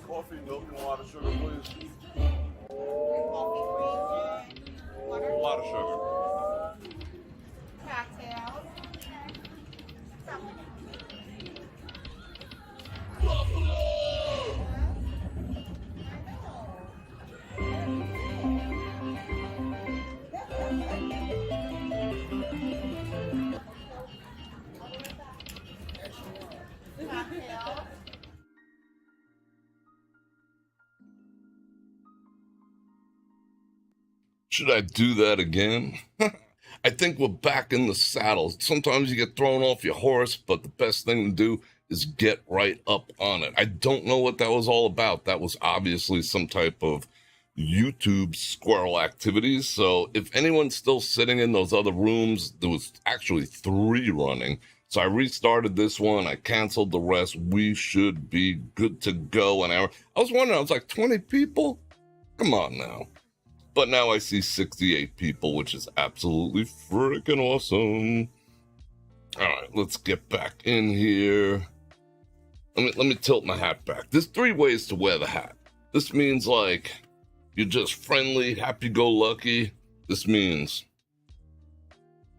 Coffee, milk, and a lot of sugar, please. A lot of sugar. Cocktails. Should I do that again? I think we're back in the saddle. Sometimes you get thrown off your horse, but the best thing to do is get right up on it. I don't know what that was all about. That was obviously some type of YouTube squirrel activities. So if anyone's still sitting in those other rooms, there was actually 3 running. So I restarted this one. I canceled the rest. We should be good to go. And I was wondering, I was like, 20 people? Come on now. But now I see 68 people, which is absolutely freaking awesome. All right, let's get back in here. Let me tilt my hat back. There's 3 ways to wear the hat. This means like you're just friendly, happy-go-lucky. This means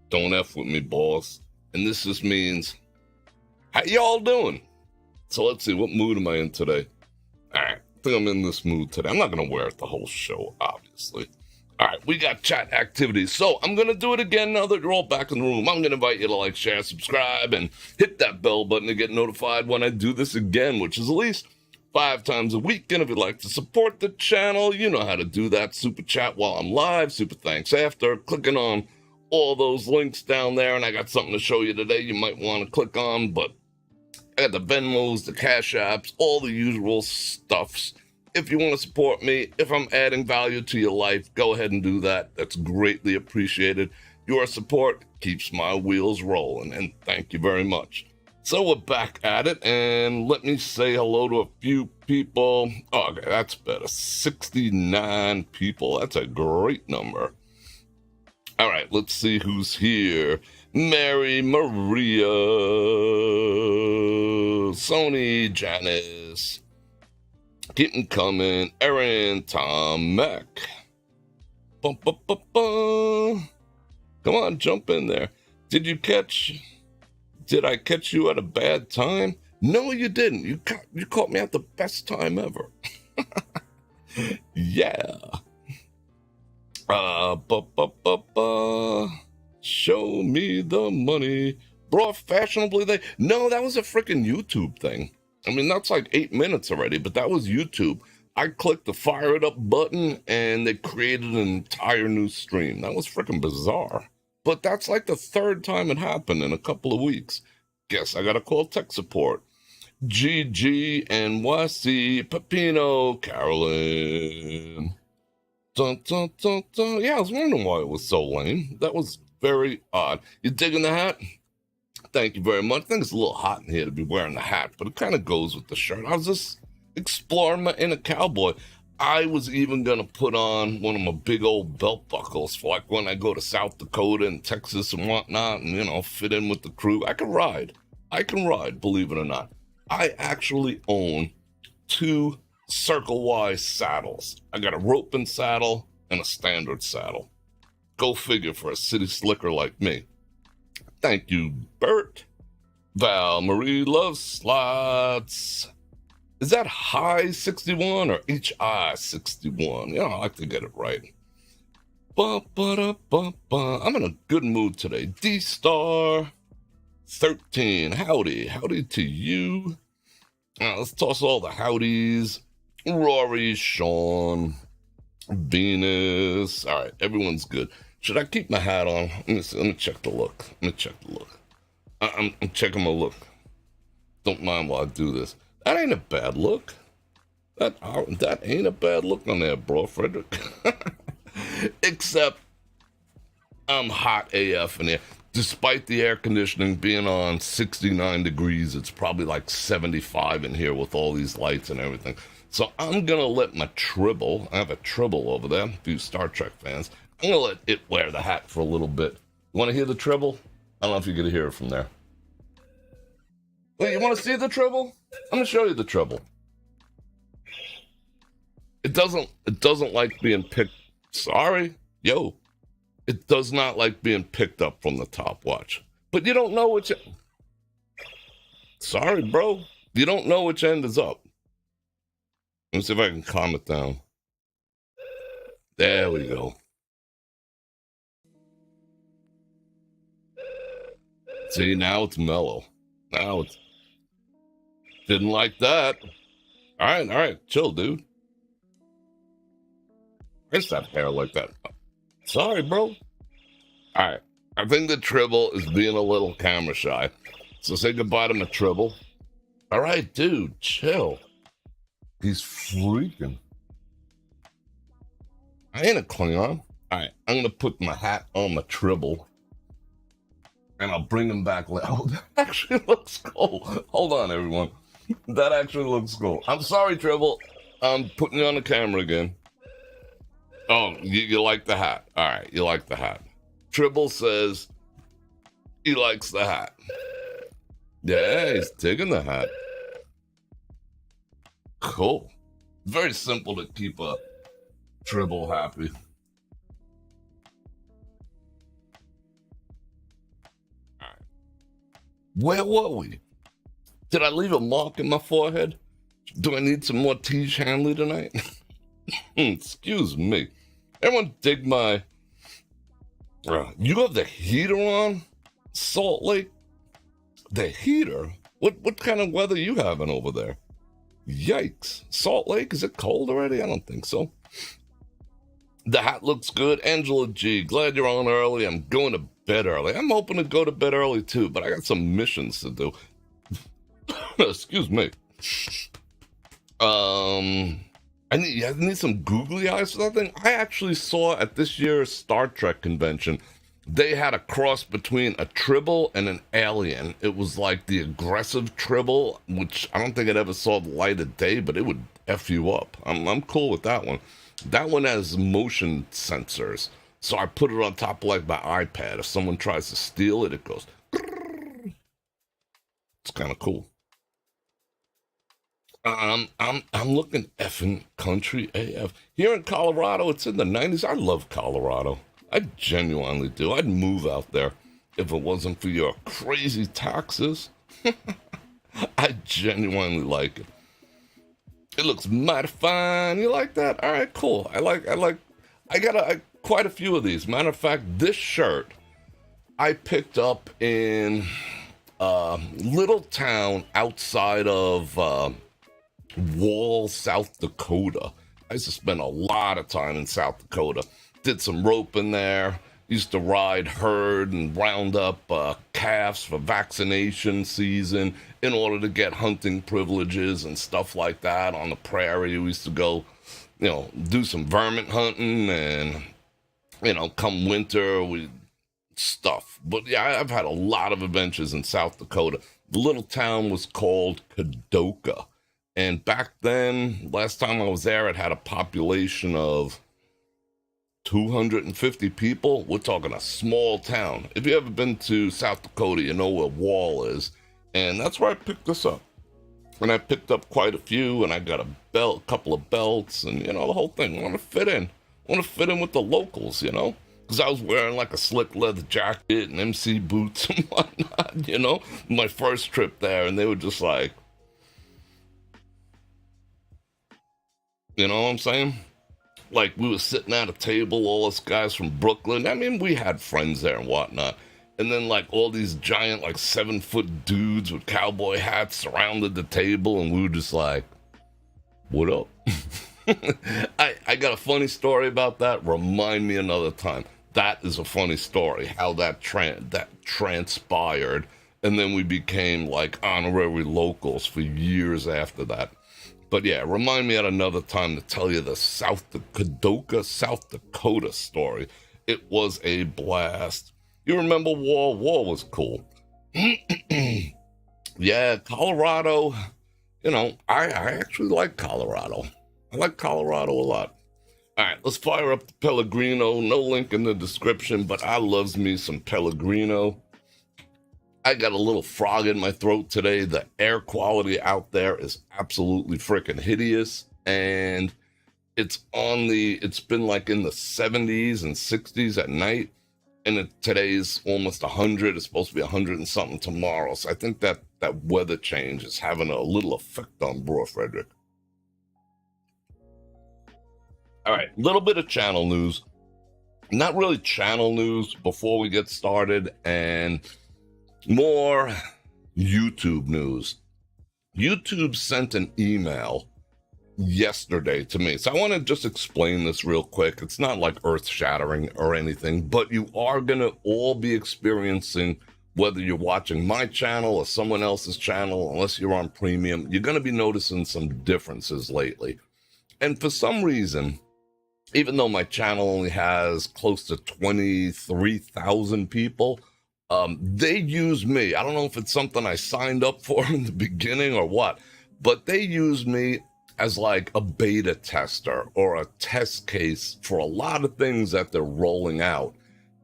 don't F with me, boss. And this just means, how y'all doing? So let's see, what mood am I in today? All right. I think I'm in this mood today. I'm not going to wear it the whole show, obviously. All right, we got chat activities. So I'm going to do it again now that you're all back in the room. I'm going to invite you to like, share, subscribe, and hit that bell button to get notified when I do this again, which is at least 5 times a week. And if you'd like to support the channel, you know how to do that. Super chat while I'm live, super thanks after, clicking on all those links down there. And I got something to show you today you might want to click on, but I got the Venmos, the Cash Apps, all the usual stuffs. If you want to support me, if I'm adding value to your life, go ahead and do that. That's greatly appreciated. Your support keeps my wheels rolling, and thank you very much. So we're back at it, and let me say hello to a few people. Oh, okay, that's better. 69 people. That's a great number. All right, let's see who's here. Mary, Maria, Sony, Janice, keep them coming, Erin, Tom, Mac. Bum, bum, bum, bum. Come on, jump in there. Did I catch you at a bad time? No, you didn't. You caught me at the best time ever. Yeah. Show me the money. Bror Fashionably No, that was a freaking YouTube thing. I mean, that's like 8 minutes already, but that was YouTube. I clicked the fire it up button and they created an entire new stream. That was freaking bizarre. But that's like the 3rd time it happened in a couple of weeks. Guess I gotta call tech support. GG, NYC, Pepino, Carolyn. Dun, dun, dun, dun. Yeah, I was wondering why it was so lame. That was very odd. You digging the hat? Thank you very much. I think it's a little hot in here to be wearing the hat, but it kind of goes with the shirt. I was just exploring my inner cowboy. I was even going to put on one of my big old belt buckles for like when I go to South Dakota and Texas and whatnot and, you know, fit in with the crew. I can ride, believe it or not. I actually own 2 Circle-Y saddles. I got a roping saddle and a standard saddle. Go figure for a city slicker like me. Thank you, Bert. Val Marie loves slots. Is that high 61 or HI 61? Yeah, I like to get it right. I'm in a good mood today. D-Star 13. Howdy to you. Let's toss all the howdies. Rory, Sean, Venus. All right, everyone's good. Should I keep my hat on? Let me check the look. I'm checking my look. Don't mind while I do this. That ain't a bad look. That ain't a bad look on there, Bror Fredrik. Except I'm hot AF in here. Despite the air conditioning being on 69 degrees, it's probably like 75 in here with all these lights and everything. So I'm going to let my tribble, I have a tribble over there, a few Star Trek fans, I'm going to let it wear the hat for a little bit. You want to hear the tribble? I don't know if you can hear it from there. Wait, you want to see the tribble? I'm going to show you the tribble. It doesn't like being picked. Sorry, yo. It does not like being picked up from the top. Watch. But you don't know which. Sorry, bro. You don't know which end is up. Let me see if I can calm it down. There we go. See, now it's mellow. Now it's... Didn't like that. All right. Chill, dude. I used to have hair like that. Sorry, bro. All right. I think the tribble is being a little camera shy. So say goodbye to my tribble. All right, dude, chill. He's freaking. I ain't a Klingon. All right, I'm going to put my hat on my tribble. And I'll bring him back. Oh, that actually looks cool. Hold on, everyone. That actually looks cool. I'm sorry, Tribble. I'm putting you on the camera again. Oh, you like the hat. All right, you like the hat. Tribble says he likes the hat. Yeah, he's digging the hat. Cool. Very simple to keep a Tribble happy. All right. Where were we? Did I leave a mark in my forehead? Do I need some more Tiege Hanley tonight? Excuse me. Everyone dig my... you have the heater on? Salt Lake? The heater? What kind of weather you having over there? Yikes. Salt Lake, is it cold already? I don't think so. The hat looks good. Angela G, glad you're on early. I'm going to bed early. I'm hoping to go to bed early too, but I got some missions to do. Excuse me. I need some googly eyes for that thing. I actually saw at this year's Star Trek convention, they had a cross between a tribble and an alien. It was like the aggressive tribble, which I don't think it ever saw the light of day, but it would F you up. I'm cool with that one. That one has motion sensors. So I put it on top of like my iPad. If someone tries to steal it, it goes. It's kind of cool. I'm looking effing country AF. Here in Colorado, it's in the 90s. I love Colorado. I genuinely do. I'd move out there if it wasn't for your crazy taxes. I genuinely like it. It looks mighty fine. You like that? All right, cool. I got quite a few of these. Matter of fact, this shirt I picked up in a little town outside of Wall, South Dakota. I used to spend a lot of time in South Dakota. Did some roping there. Used to ride herd and round up calves for vaccination season in order to get hunting privileges and stuff like that on the prairie. We used to go, do some vermin hunting and, come winter, stuff. But yeah, I've had a lot of adventures in South Dakota. The little town was called Dakota. And back then, last time I was there, it had a population of 250 people. We're talking a small town. If you ever been to South Dakota, you know where Wall is. And that's where I picked this up. And I picked up quite a few, and I got a couple of belts, and, the whole thing. I want to fit in. I want to fit in with the locals, Because I was wearing like a slick leather jacket and MC boots and whatnot, My first trip there, and they were just like, you know what I'm saying? Like, we were sitting at a table, all us guys from Brooklyn. I mean, we had friends there and whatnot. And then, like, all these giant, 7-foot dudes with cowboy hats surrounded the table, and we were just like, what up? I got a funny story about that. Remind me another time. That is a funny story, how that transpired. And then we became, honorary locals for years after that. But yeah, remind me at another time to tell you the South Dakota story. It was a blast. You remember War? War was cool. Yeah, Colorado, I actually like Colorado. I like Colorado a lot. All right, let's fire up the Pellegrino. No link in the description, but I loves me some Pellegrino. I got a little frog in my throat today. The air quality out there is absolutely freaking hideous. And it's been like in the 70s and 60s at night, and today's almost 100. It's supposed to be 100 and something tomorrow. So I think that weather change is having a little effect on Bror Fredrik. All right, little bit of channel news. Not really channel news before we get started, and more YouTube news. YouTube sent an email yesterday to me. So I want to just explain this real quick. It's not like earth-shattering or anything, but you are going to all be experiencing, whether you're watching my channel or someone else's channel, unless you're on premium, you're going to be noticing some differences lately. And for some reason, even though my channel only has close to 23,000 people, they use me. I don't know if it's something I signed up for in the beginning or what, but they use me as like a beta tester or a test case for a lot of things that they're rolling out.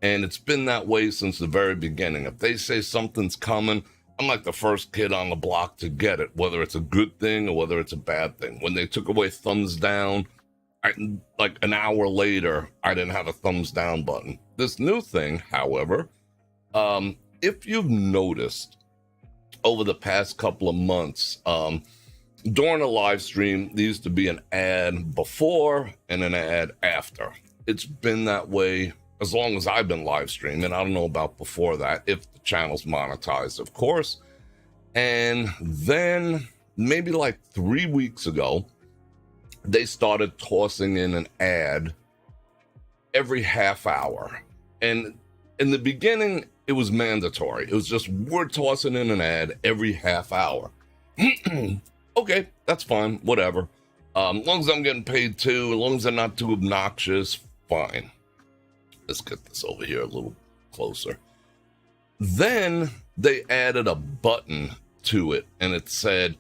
And it's been that way since the very beginning. If they say something's coming, I'm like the first kid on the block to get it, whether it's a good thing or whether it's a bad thing. When they took away thumbs down, like an hour later, I didn't have a thumbs down button. This new thing, however, if you've noticed over the past couple of months, during a live stream, there used to be an ad before and an ad after. It's been that way as long as I've been live streaming. I don't know about before that, if the channel's monetized, of course. And then maybe like 3 weeks ago, they started tossing in an ad every half hour. And in the beginning, it was mandatory. It was just, we're tossing in an ad every half hour. Okay, that's fine, whatever. As long as I'm getting paid too, as long as they're not too obnoxious, fine. Let's get this over here a little closer. Then they added a button to it, and it said,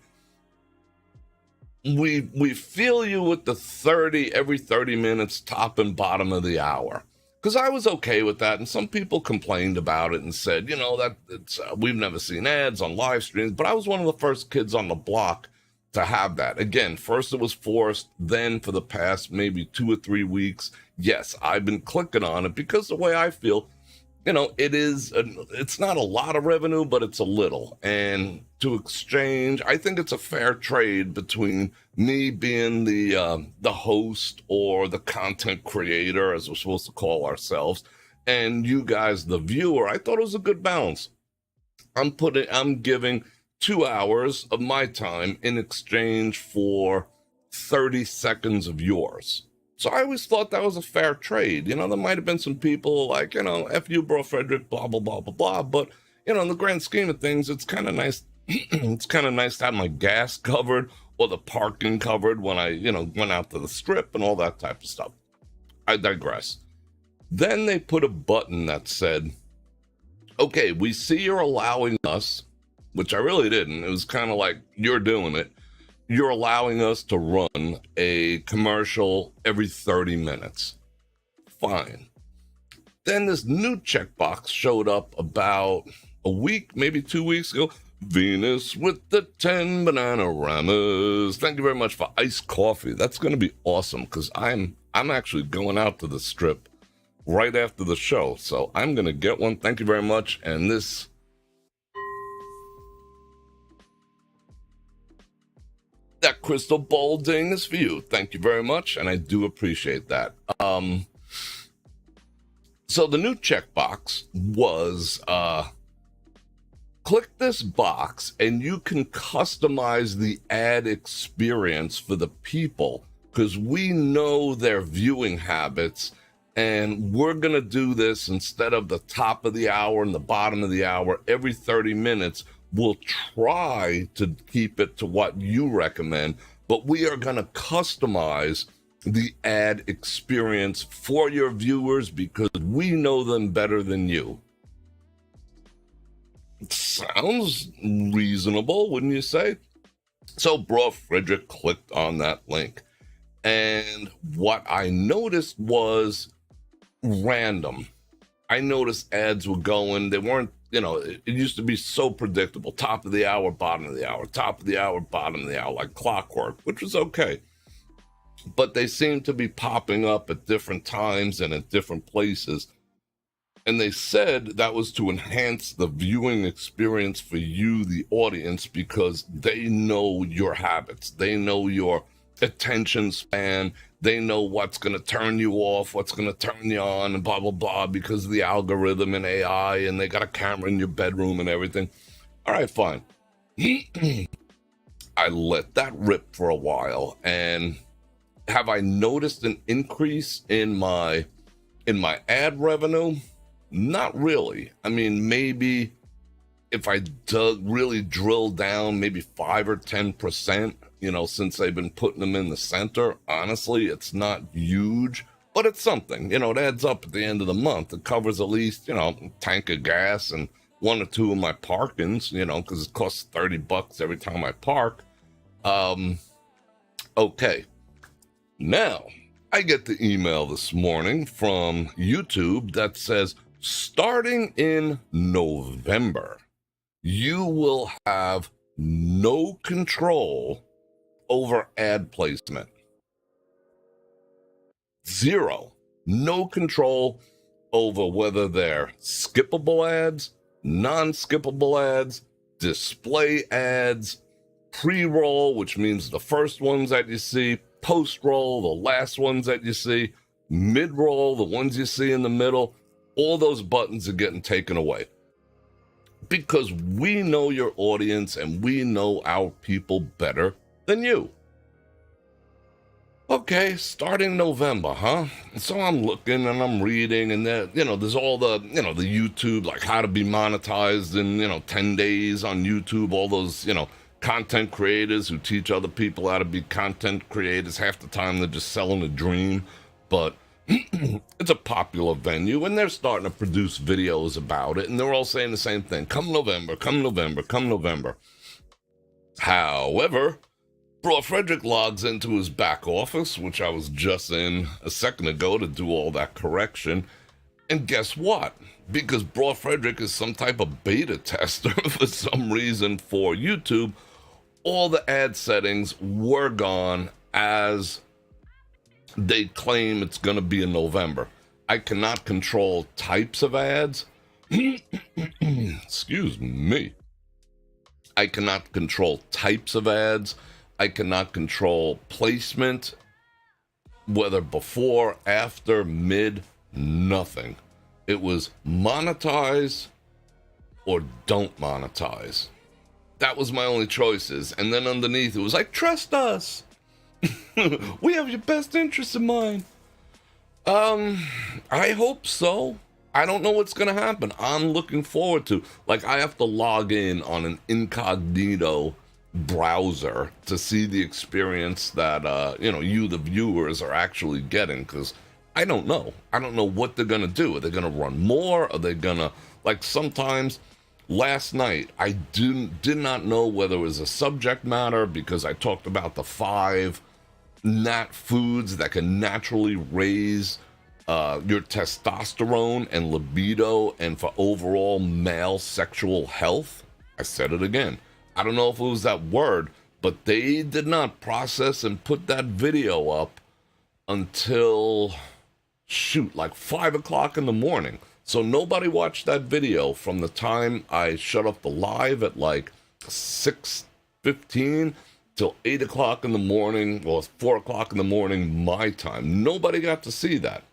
we feel you with the every 30 minutes top and bottom of the hour. Because I was okay with that, and some people complained about it and said, you know, that it's we've never seen ads on live streams, but I was one of the first kids on the block to have that. Again, first it was forced, then for the past maybe 2 or 3 weeks, yes, I've been clicking on it because the way I feel, you know, it's not a lot of revenue, but it's a little. And to exchange, I think it's a fair trade between me being the host or the content creator, as we're supposed to call ourselves, and you guys, the viewer. I thought it was a good balance. I'm giving 2 hours of my time in exchange for 30 seconds of yours. So I always thought that was a fair trade. You know, there might have been some people like, you know, F you, Bror Fredrik, blah, blah, blah, blah, blah. But, you know, in the grand scheme of things, it's kind of nice. It's kind of nice to have my gas covered or the parking covered when I, you know, went out to the strip and all that type of stuff. I digress. Then they put a button that said, okay, we see you're allowing us, which I really didn't. It was kind of like, you're doing it. You're allowing us to run a commercial every 30 minutes. Fine. Then this new checkbox showed up about a week, maybe 2 weeks ago. Venus with the 10 banana-ramas. Thank you very much for iced coffee. That's going to be awesome because I'm actually going out to the strip right after the show. So I'm going to get one. Thank you very much. And this... that crystal ball ding is for you. Thank you very much, and I do appreciate that. So the new checkbox was, click this box, and you can customize the ad experience for the people, because we know their viewing habits, and we're going to do this instead of the top of the hour and the bottom of the hour every 30 minutes. We'll try to keep it to what you recommend, but we are going to customize the ad experience for your viewers because we know them better than you. It sounds reasonable, wouldn't you say? So Bror Fredrik clicked on that link, and what I noticed was random. I noticed ads were going, they weren't, you know, it used to be so predictable. Top of the hour, bottom of the hour, top of the hour, bottom of the hour, like clockwork, which was okay. but they seem to be popping up at different times and at different places. And they said that was to enhance the viewing experience for you, the audience, because they know your habits. They know your attention span. They know what's going to turn you off, what's going to turn you on, and blah, blah, blah, because of the algorithm and AI, and they got a camera in your bedroom and everything. All right, fine. I let that rip for a while, and have I noticed an increase in my ad revenue? Not really. I mean, maybe if I really drill down, maybe 5 or 10%, since they've been putting them in the center. Honestly, it's not huge, but it's something. It adds up at the end of the month. It covers at least, a tank of gas and 1 or 2 of my parkings, because it costs $30 every time I park. Okay. Now, I get the email this morning from YouTube that says, starting in November, you will have no control over ad placement. 0. No control over whether they're skippable ads, non-skippable ads, display ads, pre-roll, which means the first ones that you see, post-roll, the last ones that you see, mid-roll, the ones you see in the middle. All those buttons are getting taken away because we know your audience and we know our people better than you. Okay, starting November, huh? So I'm looking and I'm reading, and there's all the, the YouTube, like how to be monetized in, 10 days on YouTube, all those, content creators who teach other people how to be content creators. Half the time they're just selling a dream, but it's a popular venue, and they're starting to produce videos about it, and they're all saying the same thing. Come November, come November, come November. However, Bror Fredrik logs into his back office, which I was just in a second ago to do all that correction, and guess what? Because Bror Fredrik is some type of beta tester for some reason for YouTube, all the ad settings were gone as they claim it's going to be in November. I cannot control types of ads. Excuse me. I cannot control types of ads. I cannot control placement, whether before, after, mid, nothing. It was monetize or don't monetize. That was my only choices. And then underneath it was like, trust us. We have your best interests in mind. I hope so. I don't know what's going to happen. I'm looking forward to, I have to log in on an incognito browser to see the experience that, you, the viewers, are actually getting, because I don't know. I don't know what they're going to do. Are they going to run more? Are they going to, sometimes last night, I did not know whether it was a subject matter because I talked about the 5 nat foods that can naturally raise your testosterone and libido and for overall male sexual health. I said it again. I don't know if it was that word, but they did not process and put that video up until, 5 o'clock in the morning. So nobody watched that video from the time I shut off the live at 6:15 till 8 o'clock in the morning, or 4 o'clock in the morning my time. Nobody got to see that.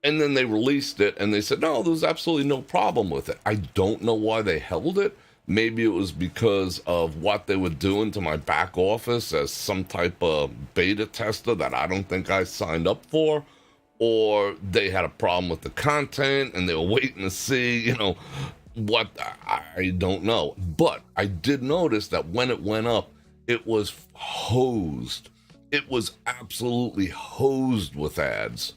And then they released it and they said, no, there was absolutely no problem with it. I don't know why they held it. Maybe it was because of what they were doing to my back office as some type of beta tester that I don't think I signed up for. Or they had a problem with the content and they were waiting to see, what, I don't know. But I did notice that when it went up, it was hosed. It was absolutely hosed with ads.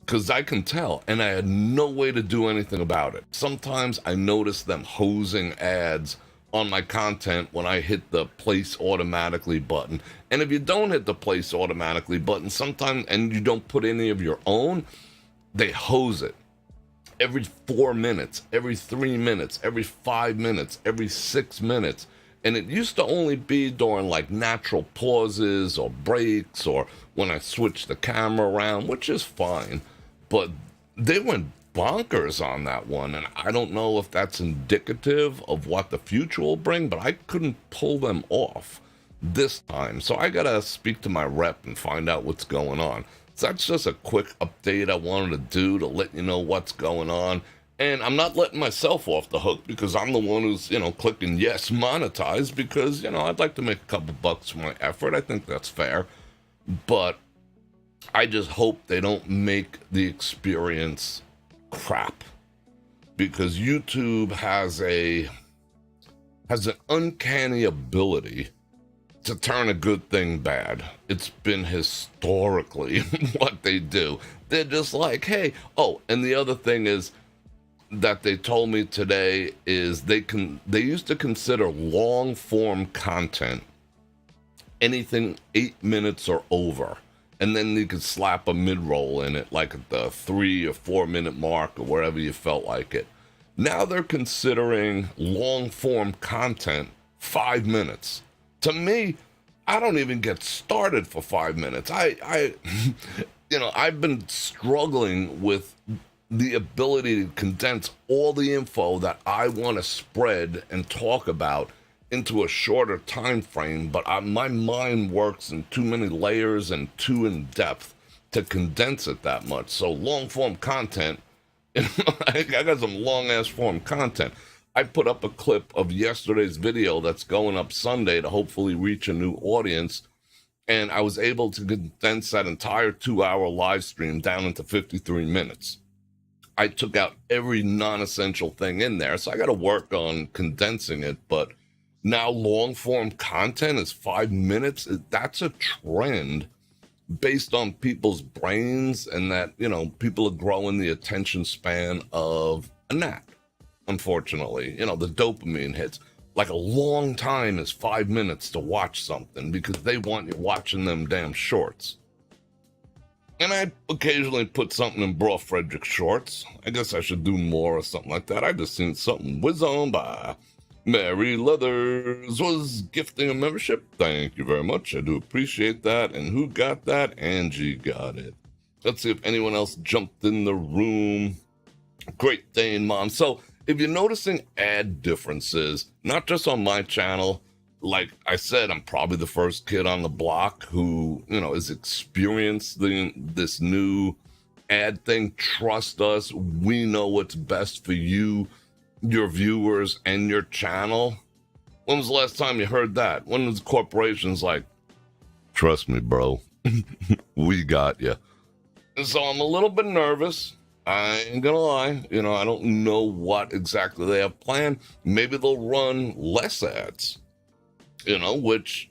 Because I can tell, and I had no way to do anything about it. Sometimes I notice them hosing ads on my content when I hit the place automatically button. And if you don't hit the place automatically button, sometimes, and you don't put any of your own, they hose it. Every 4 minutes, every 3 minutes, every 5 minutes, every 6 minutes. And it used to only be during like natural pauses or breaks or when I switched the camera around, which is fine. But they went bonkers on that one. And I don't know if that's indicative of what the future will bring, but I couldn't pull them off this time. So I got to speak to my rep and find out what's going on. So that's just a quick update I wanted to do to let you know what's going on. And I'm not letting myself off the hook because I'm the one who's, clicking yes, monetize because, I'd like to make a couple bucks for my effort. I think that's fair. But I just hope they don't make the experience crap because YouTube has an uncanny ability to turn a good thing bad. It's been historically what they do. They're just like, hey, and the other thing is, that they told me today is they used to consider long form content anything 8 minutes or over, and then you could slap a mid-roll in it like at the 3 or 4 minute mark or wherever you felt like it. Now they're considering long form content 5 minutes. To me, I don't even get started for 5 minutes. I've been struggling with the ability to condense all the info that I want to spread and talk about into a shorter time frame, but my mind works in too many layers and too in depth to condense it that much. So long form content, I got some long ass form content. I put up a clip of yesterday's video that's going up Sunday to hopefully reach a new audience, and I was able to condense that entire 2-hour live stream down into 53 minutes. I took out every non-essential thing in there, so I got to work on condensing it. But now long-form content is 5 minutes. That's a trend based on people's brains and that, people are growing the attention span of a gnat, unfortunately. The dopamine hits. Like a long time is 5 minutes to watch something because they want you watching them damn shorts. And I occasionally put something in Bror Fredrik shorts. I guess I should do more or something like that. I just seen something whiz on by. Mary Leathers was gifting a membership. Thank you very much. I do appreciate that. And who got that? Angie got it. Let's see if anyone else jumped in the room. Great Dane Mom. So if you're noticing ad differences, not just on my channel, like I said, I'm probably the first kid on the block who, is experiencing this new ad thing. Trust us. We know what's best for you, your viewers, and your channel. When was the last time you heard that? When was corporations like, trust me, bro, we got you. And so I'm a little bit nervous. I ain't gonna lie. I don't know what exactly they have planned. Maybe they'll run less ads. Which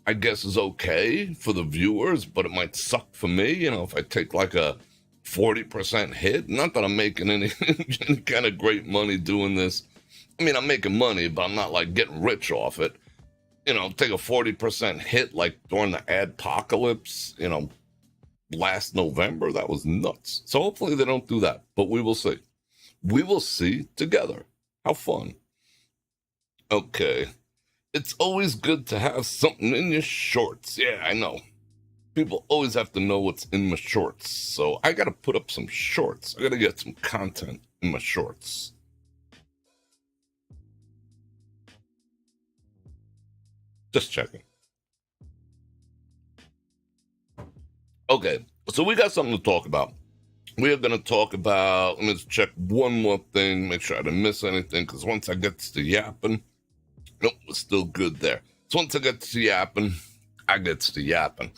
I guess is okay for the viewers, but it might suck for me, if I take like a 40% hit. Not that I'm making any kind of great money doing this. I mean, I'm making money, but I'm not like getting rich off it. Take a 40% hit like during the adpocalypse, last November. That was nuts. So hopefully they don't do that, but we will see. We will see together. How fun. Okay. It's always good to have something in your shorts. Yeah, I know. People always have to know what's in my shorts. So I got to put up some shorts. I got to get some content in my shorts. Just checking. Okay, so we got something to talk about. We are going to talk about, let me just check one more thing, make sure I didn't miss anything, because once I get to yapping, nope, we're still good there. So once I get to yapping, I get to yapping.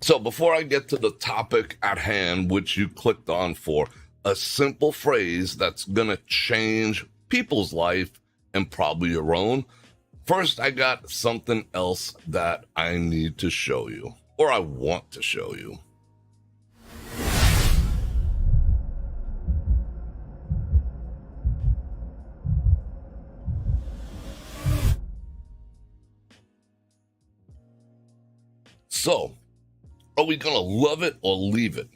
So before I get to the topic at hand, which you clicked on for, a simple phrase that's going to change people's life and probably your own, first I got something else that I need to show you, or I want to show you. So, are we going to love it or leave it?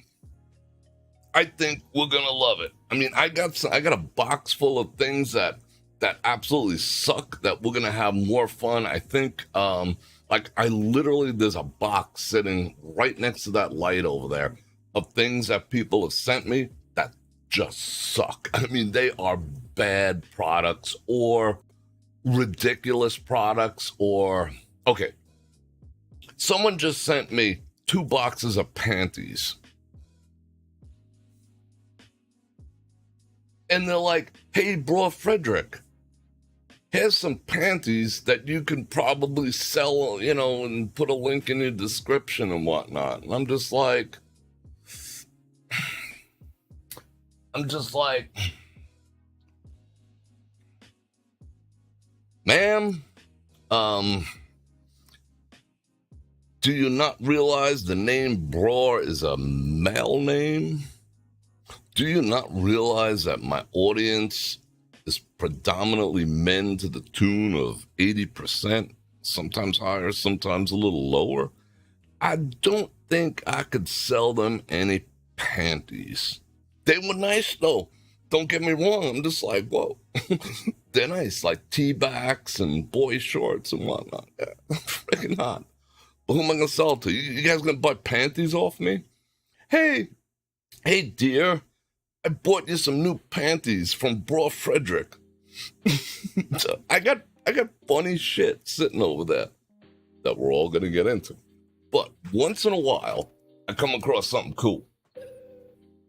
I think we're going to love it. I mean, I got a box full of things that that absolutely suck that we're gonna have more fun. I think like I literally there's a box sitting right next to that light over there of things that people have sent me that just suck. I mean, they are bad products or ridiculous products or okay. Someone just sent me 2 boxes of panties. And they're like, hey, Bror Fredrik, here's some panties that you can probably sell, you know, and put a link in your description and whatnot. And I'm just like, ma'am, do you not realize the name Bror is a male name? Do you not realize that my audience is predominantly men to the tune of 80%, sometimes higher, sometimes a little lower? I don't think I could sell them any panties. They were nice though. Don't get me wrong. I'm just like, whoa. They're nice, like T-backs and boy shorts and whatnot. Yeah, freaking hot. But who am I going to sell it to? You guys going to buy panties off me? Hey, dear. I bought you some new panties from Bror Fredrik. So I got funny shit sitting over there that we're all gonna get into. But once in a while, I come across something cool.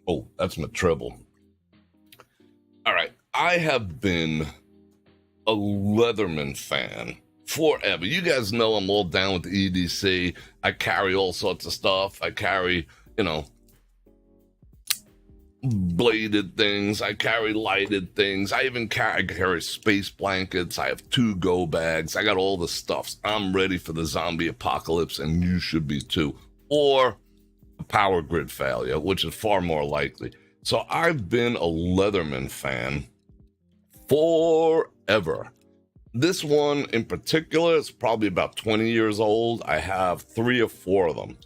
Oh, that's my tribble. All right, I have been a Leatherman fan forever. You guys know I'm all down with the EDC. I carry all sorts of stuff. I carry, you know, bladed things. I carry lighted things. I carry space blankets. I have 2 go bags. I got all the stuffs. I'm ready for the zombie apocalypse, and you should be too. Or a power grid failure, which is far more likely. So I've been a Leatherman fan forever. This one in particular is probably about 20 years old. I have 3 or 4 of them.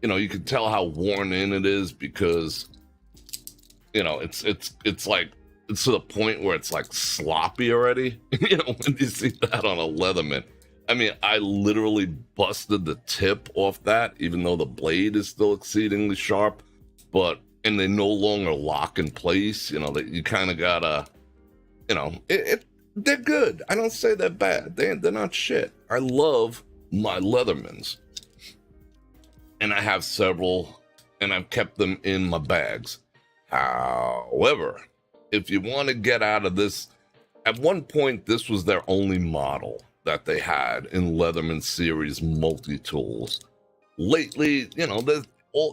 You know, you can tell how worn in it is because, you know, it's like, it's to the point where it's like sloppy already. You know, when you see that on a Leatherman. I mean, I literally busted the tip off that, even though the blade is still exceedingly sharp, and they no longer lock in place. You know, that you kind of gotta, you know, they're good. I don't say they're bad. They're not shit. I love my Leathermans. And I have several, and I've kept them in my bags. However, if you want to get out of this, at one point, this was their only model that they had in Leatherman series multi-tools. Lately, you know,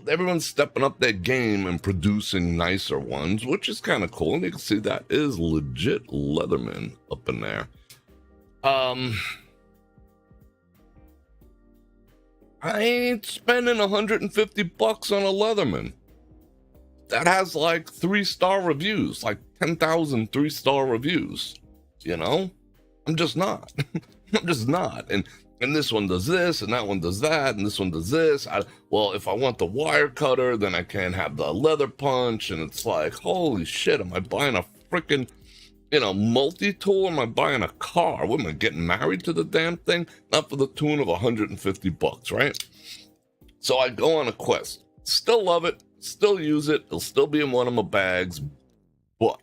everyone's stepping up their game and producing nicer ones, which is kind of cool. And you can see that is legit Leatherman up in there. I ain't spending $150 on a Leatherman that has like 3-star reviews, like 10,000 3-star reviews. You know, I'm just not. I'm just not. And this one does this, and that one does that, and this one does this. Well, if I want the wire cutter, then I can't have the leather punch. And it's like, holy shit, am I buying a freaking, you know, multi-tool? Am I buying a car? What am I getting married to the damn thing? Not for the tune of $150, right? So I go on a quest. Still love it. Still use it. It'll still be in one of my bags. But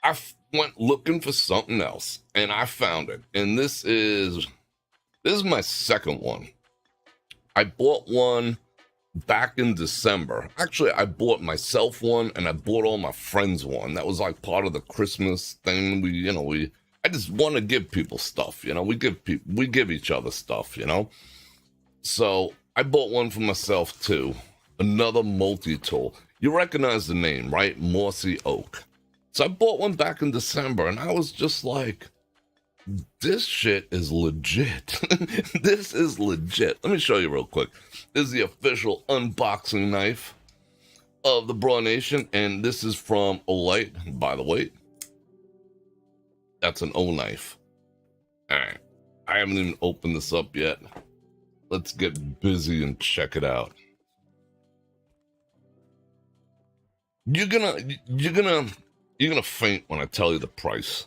I went looking for something else, and I found it. And this is my second one. I bought one back in December. Actually, I bought myself one, and I bought all my friends one. That was like part of the Christmas thing. I just want to give people stuff. You know, we give each other stuff. You know, so I bought one for myself too. Another multi-tool. You recognize the name, right? Mossy Oak. So I bought one back in December, and I was just like, this shit is legit. This is legit. Let me show you real quick. This is the official unboxing knife of the Bror Nation, and this is from Olight, by the way. That's an O knife. All right. I haven't even opened this up yet. Let's get busy and check it out. You're gonna You're going to faint when I tell you the price.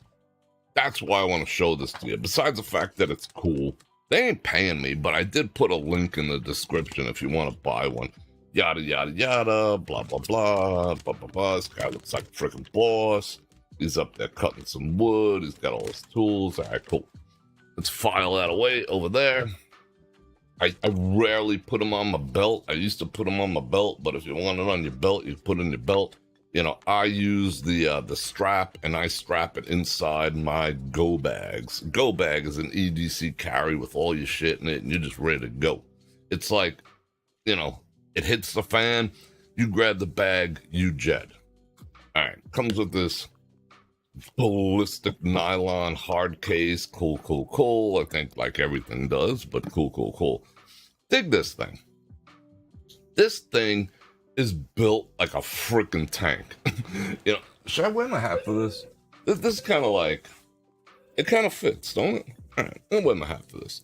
That's why I want to show this to you. Besides the fact that it's cool, they ain't paying me, but I did put a link in the description if you want to buy one. Yada, yada, yada, blah, blah, blah, blah, blah, blah. This guy looks like a freaking boss. He's up there cutting some wood. He's got all his tools. All right, cool. Let's file that away over there. I rarely put them on my belt. I used to put them on my belt, but if you want it on your belt, you put it in your belt. You know, I use the strap, and I strap it inside my go bags. Go bag is an EDC carry with all your shit in it, and you're just ready to go. It's like, you know, it hits the fan, you grab the bag, you jet. All right, comes with this ballistic nylon hard case. Cool, cool, cool. I think like everything does, but cool, cool, cool. Dig this thing. This thing is built like a freaking tank. You know, should I wear my hat for this? This is kind of like, it kind of fits, don't it? All right, I'll wear my hat for this.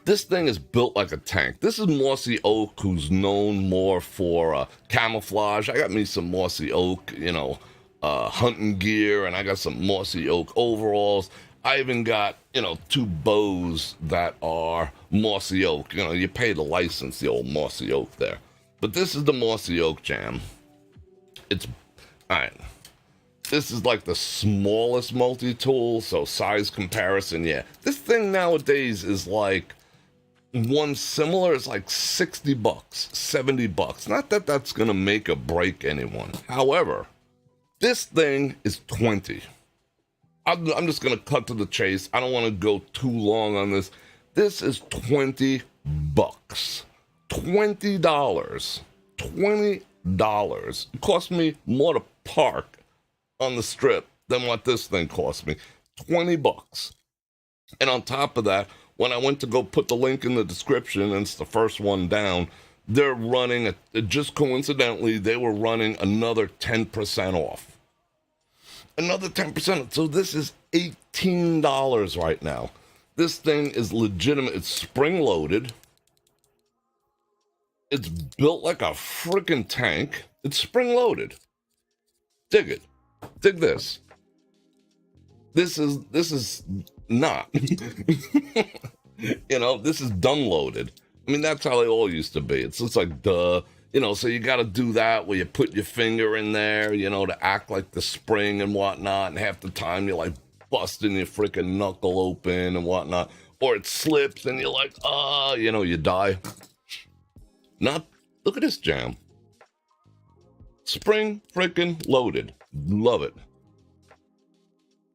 This thing is built like a tank. This is Mossy Oak, who's known more for camouflage. I got me some Mossy Oak, you know, hunting gear, and I got some Mossy Oak overalls. I even got, you know, 2 bows that are Mossy Oak. You know, you pay the license, the old Mossy Oak there. But this is the Mossy Oak jam. It's, all right. This is like the smallest multi-tool, so size comparison, yeah. This thing nowadays is like, one similar is like $60, $70. Not that that's going to make or break anyone. However, this thing is 20. I'm just going to cut to the chase. I don't want to go too long on this. This is $20. $20. $20. It cost me more to park on the strip than what this thing cost me. $20. And on top of that, when I went to go put the link in the description, and it's the first one down, they're running, just coincidentally, they were running another 10% off. Another 10%. So this is $18 right now. This thing is legitimate. It's spring-loaded. It's built like a freaking tank. It's spring-loaded. Dig it. Dig this. This is not. You know, this is dumb-loaded. I mean, that's how they all used to be. It's just like, duh. You know, so you got to do that where you put your finger in there, you know, to act like the spring and whatnot. And half the time you're like busting your freaking knuckle open and whatnot. Or it slips and you're like, you know, you die. Not, look at this jam. Spring freaking loaded. Love it.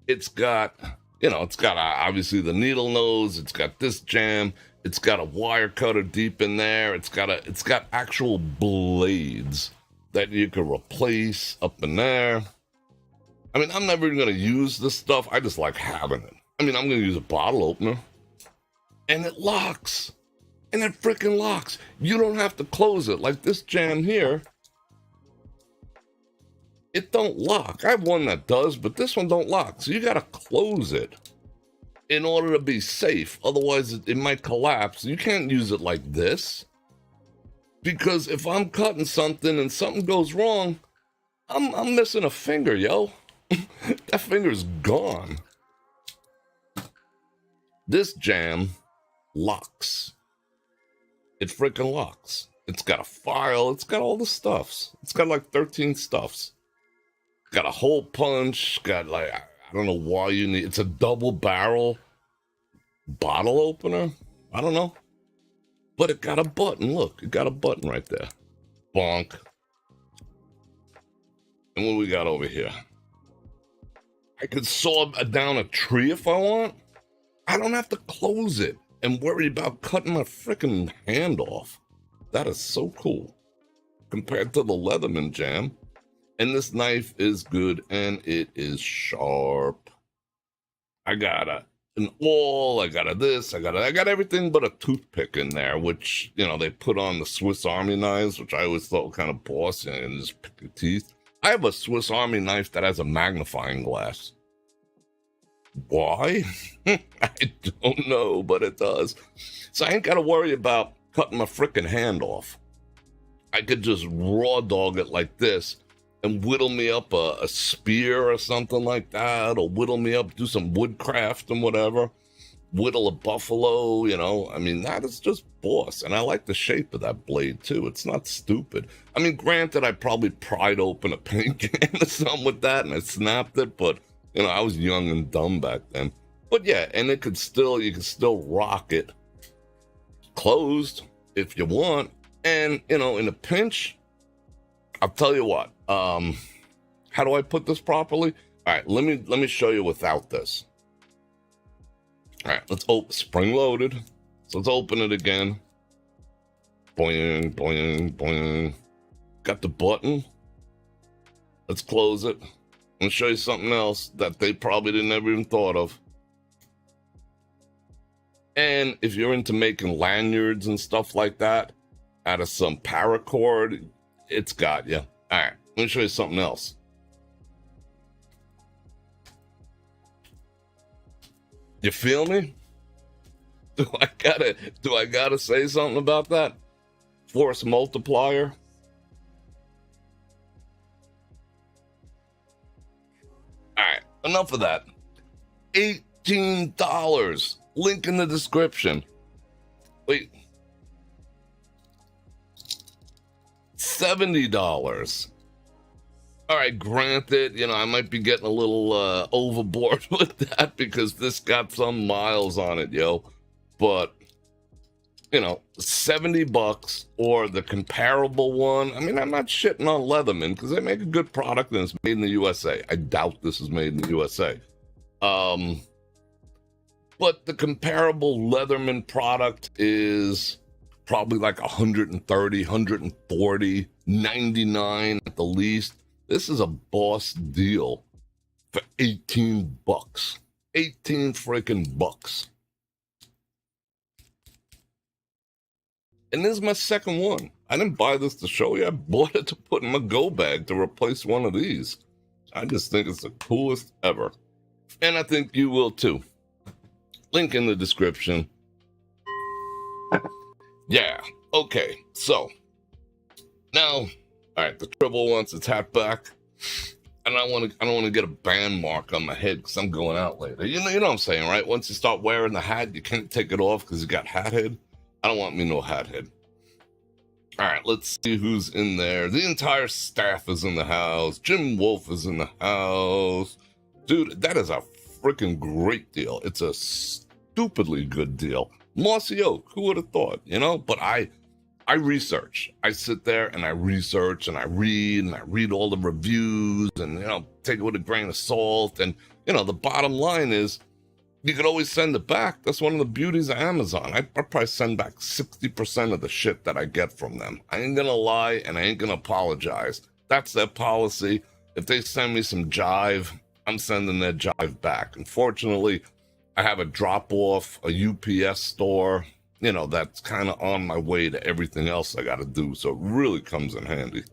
It's got, you know, it's got obviously the needle nose. It's got this jam. It's got a wire cutter deep in there. It's got actual blades that you can replace up in there. I mean, I'm never going to use this stuff. I just like having it. I mean, I'm going to use a bottle opener. And it locks. And it freaking locks. You don't have to close it. Like this jam here. It don't lock. I have one that does, but this one don't lock. So you got to close it in order to be safe. Otherwise, it might collapse. You can't use it like this. Because if I'm cutting something and something goes wrong, I'm missing a finger, yo. That finger's gone. This jam locks. It freaking locks. It's got a file. It's got all the stuffs. It's got like 13 stuffs. Got a hole punch. Got like, I don't know why you need, it's a double barrel bottle opener. I don't know. But it got a button. Look, it got a button right there. Bonk. And what we got over here? I could saw down a tree if I want. I don't have to close it and worry about cutting my freaking hand off. That is so cool. Compared to the Leatherman jam. And this knife is good and it is sharp. I got an awl, I got everything but a toothpick in there, which, you know, they put on the Swiss Army knives, which I always thought were kind of bossy and just pick your teeth. I have a Swiss Army knife that has a magnifying glass. Why? I don't know, but it does. So I ain't got to worry about cutting my freaking hand off. I could just raw dog it like this and whittle me up a spear or something like that, or whittle me up, do some woodcraft and whatever, whittle a buffalo, you know. I mean, that is just boss. And I like the shape of that blade too. It's not stupid. I mean, granted, I probably pried open a paint can or something with that and I snapped it, but you know, I was young and dumb back then. But yeah, and you could still rock it closed if you want. And you know, in a pinch, I'll tell you what, how do I put this properly? All right, let me show you without this. All right, let's open, spring loaded. So let's open it again. Boing, boing, boing. Got the button. Let's close it. I'm gonna show you something else that they probably didn't ever even thought of. And if you're into making lanyards and stuff like that out of some paracord, it's got you. All right, let me show you something else. You feel me? Do I gotta say something about that? Force multiplier. All right, enough of that. $18. Link in the description. Wait. $70. All right, granted, you know, I might be getting a little overboard with that because this got some miles on it, yo. But, you know, $70 or the comparable one. I mean, I'm not shitting on Leatherman because they make a good product and it's made in the USA. I doubt this is made in the USA. But the comparable Leatherman product is probably like 130, 140, 99 at the least. This is a boss deal for $18. 18 freaking bucks. And this is my second one. I didn't buy this to show you. I bought it to put in my go bag to replace one of these. I just think it's the coolest ever. And I think you will too. Link in the description. Yeah, okay, so now, all right, the tribble wants its hat back, and I don't want to get a band mark on my head because I'm going out later. You know what I'm saying, right? Once you start wearing the hat, you can't take it off because you got hat head. I don't want me no hat head. All right, let's see who's in there. The entire staff is in the house. Jim Wolf is in the house. Dude, that is a freaking great deal. It's a stupidly good deal. Mossy Oak, who would have thought, you know? But I research. I sit there and I research and I read all the reviews and, you know, take it with a grain of salt. And, you know, the bottom line is you could always send it back. That's one of the beauties of Amazon. I probably send back 60% of the shit that I get from them. I ain't gonna lie and I ain't gonna apologize. That's their policy. If they send me some jive, I'm sending their jive back. Unfortunately, I have a drop-off, a UPS store, you know, that's kind of on my way to everything else I got to do, so it really comes in handy.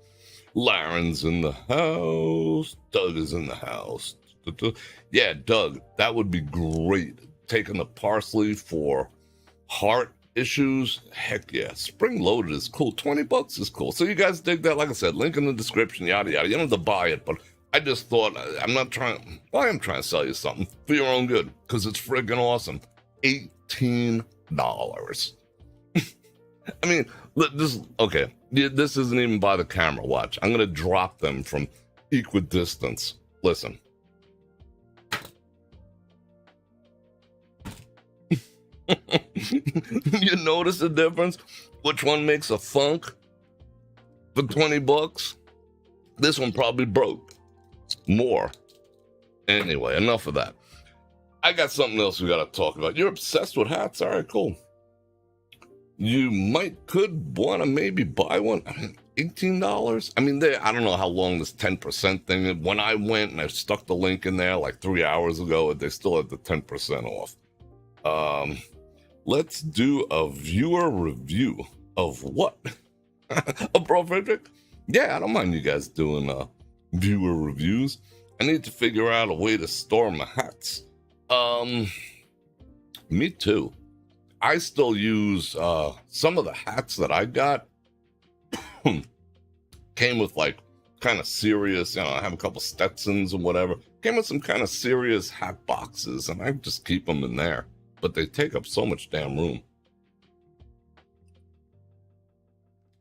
Laren's in the house. Doug is in the house. Yeah, Doug, that would be great. Taking the parsley for heart issues, heck yeah. Spring loaded is cool. $20 is cool. So you guys dig that? Like I said, link in the description, yada, yada. You don't have to buy it, but I just thought, I am trying to sell you something for your own good, because it's friggin' awesome. $18. I mean, okay, this isn't even by the camera, watch. I'm going to drop them from equidistance. Listen. You notice the difference? Which one makes a thunk for $20? This one probably broke more. Anyway, enough of that. I got something else we got to talk about. You're obsessed with hats? All right, cool. You could want to maybe buy one. I mean, $18? I mean, I don't know how long this 10% thing is. When I went and I stuck the link in there like 3 hours ago, they still had the 10% off. Let's do a viewer review of what? Of Bror Fredrik? Yeah, I don't mind you guys doing viewer reviews. I need to figure out a way to store my hats. Me too. I still use some of the hats that I got came with like kind of serious, I have a couple Stetsons and whatever. Came with some kind of serious hat boxes, and I just keep them in there. But they take up so much damn room.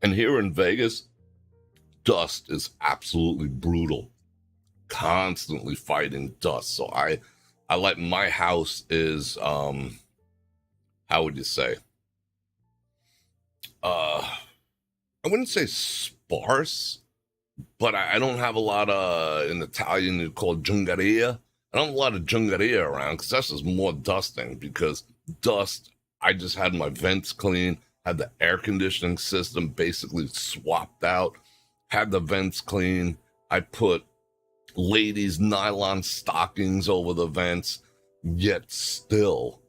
And here in Vegas, dust is absolutely brutal. Constantly fighting dust. So I like, my house is, how would you say? I wouldn't say sparse, but I don't have a lot of, in Italian you call giungaria. I don't have a lot of giungaria around, because that's just more dusting, because dust, I just had my vents clean, had the air conditioning system basically swapped out, had the vents clean. I put ladies' nylon stockings over the vents, yet still,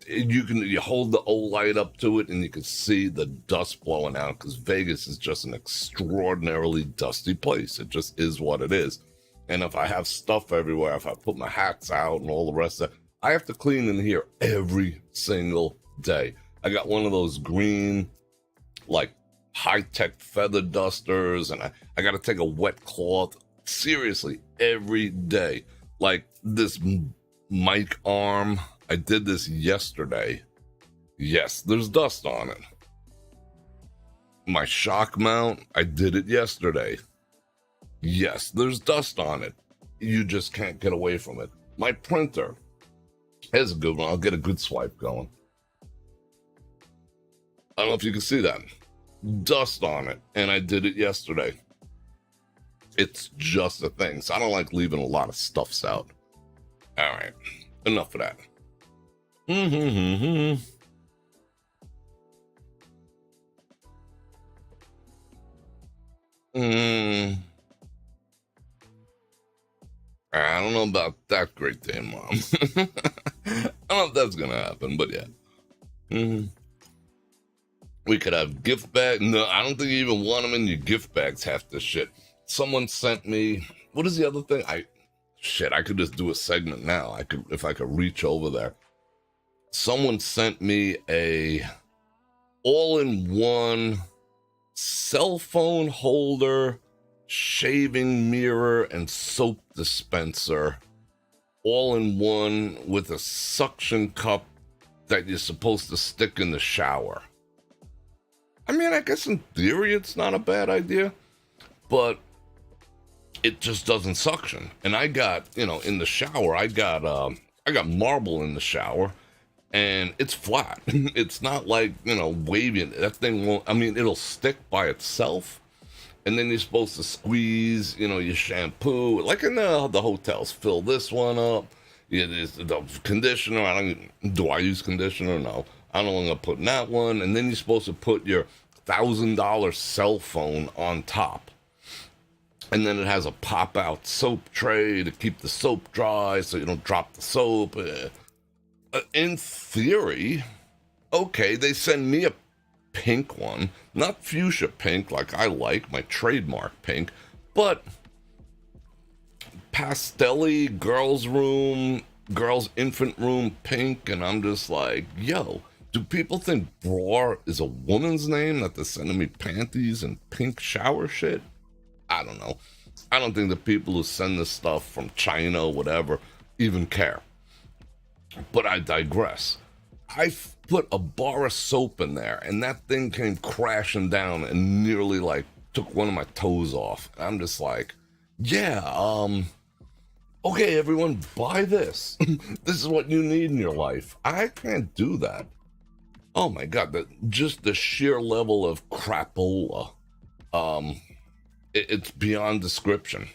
you hold the old light up to it and you can see the dust blowing out, because Vegas is just an extraordinarily dusty place. It just is what it is. And if I have stuff everywhere, if I put my hats out and all the rest of it, I have to clean in here every single day. I got one of those green, like, high-tech feather dusters, and I got to take a wet cloth, seriously, every day. Like this mic arm, I did this yesterday. Yes, there's dust on it. My shock mount, I did it yesterday. Yes, there's dust on it. You just can't get away from it. My printer, here's a good one. I'll get a good swipe going. I don't know if you can see that. Dust on it, and I did it yesterday. It's just a thing. So I don't like leaving a lot of stuffs out. All right, enough of that. I don't know about that great day, Mom. I don't know if that's gonna happen, but yeah. We could have gift bags. No, I don't think you even want them in your gift bags, half this shit. Someone sent me, what is the other thing? I could just do a segment now. If I could reach over there. Someone sent me a all-in-one cell phone holder, shaving mirror, and soap dispenser, all in one, with a suction cup that you're supposed to stick in the shower. I mean, I guess in theory it's not a bad idea, but it just doesn't suction. And I got, in the shower, I got marble in the shower, and it's flat. It's not like, wavy. That thing won't, it'll stick by itself. And then you're supposed to squeeze, your shampoo, like in the hotels. Fill this one up. The conditioner. Do I use conditioner? No. I don't want to put in that one. And then you're supposed to put your $1,000 cell phone on top. And then it has a pop-out soap tray to keep the soap dry so you don't drop the soap. In theory, okay, they send me a pink one, not fuchsia pink like I like, my trademark pink, but pastel-y girls' infant room pink, and I'm just like, yo, do people think Bror is a woman's name that they're sending me panties and pink shower shit? I don't know. I don't think the people who send this stuff from China or whatever even care. But I digress. I put a bar of soap in there, and that thing came crashing down and nearly took one of my toes off. And I'm just like, yeah, okay, everyone, buy this. This is what you need in your life. I can't do that. Oh my God, just the sheer level of crapola. It's beyond description,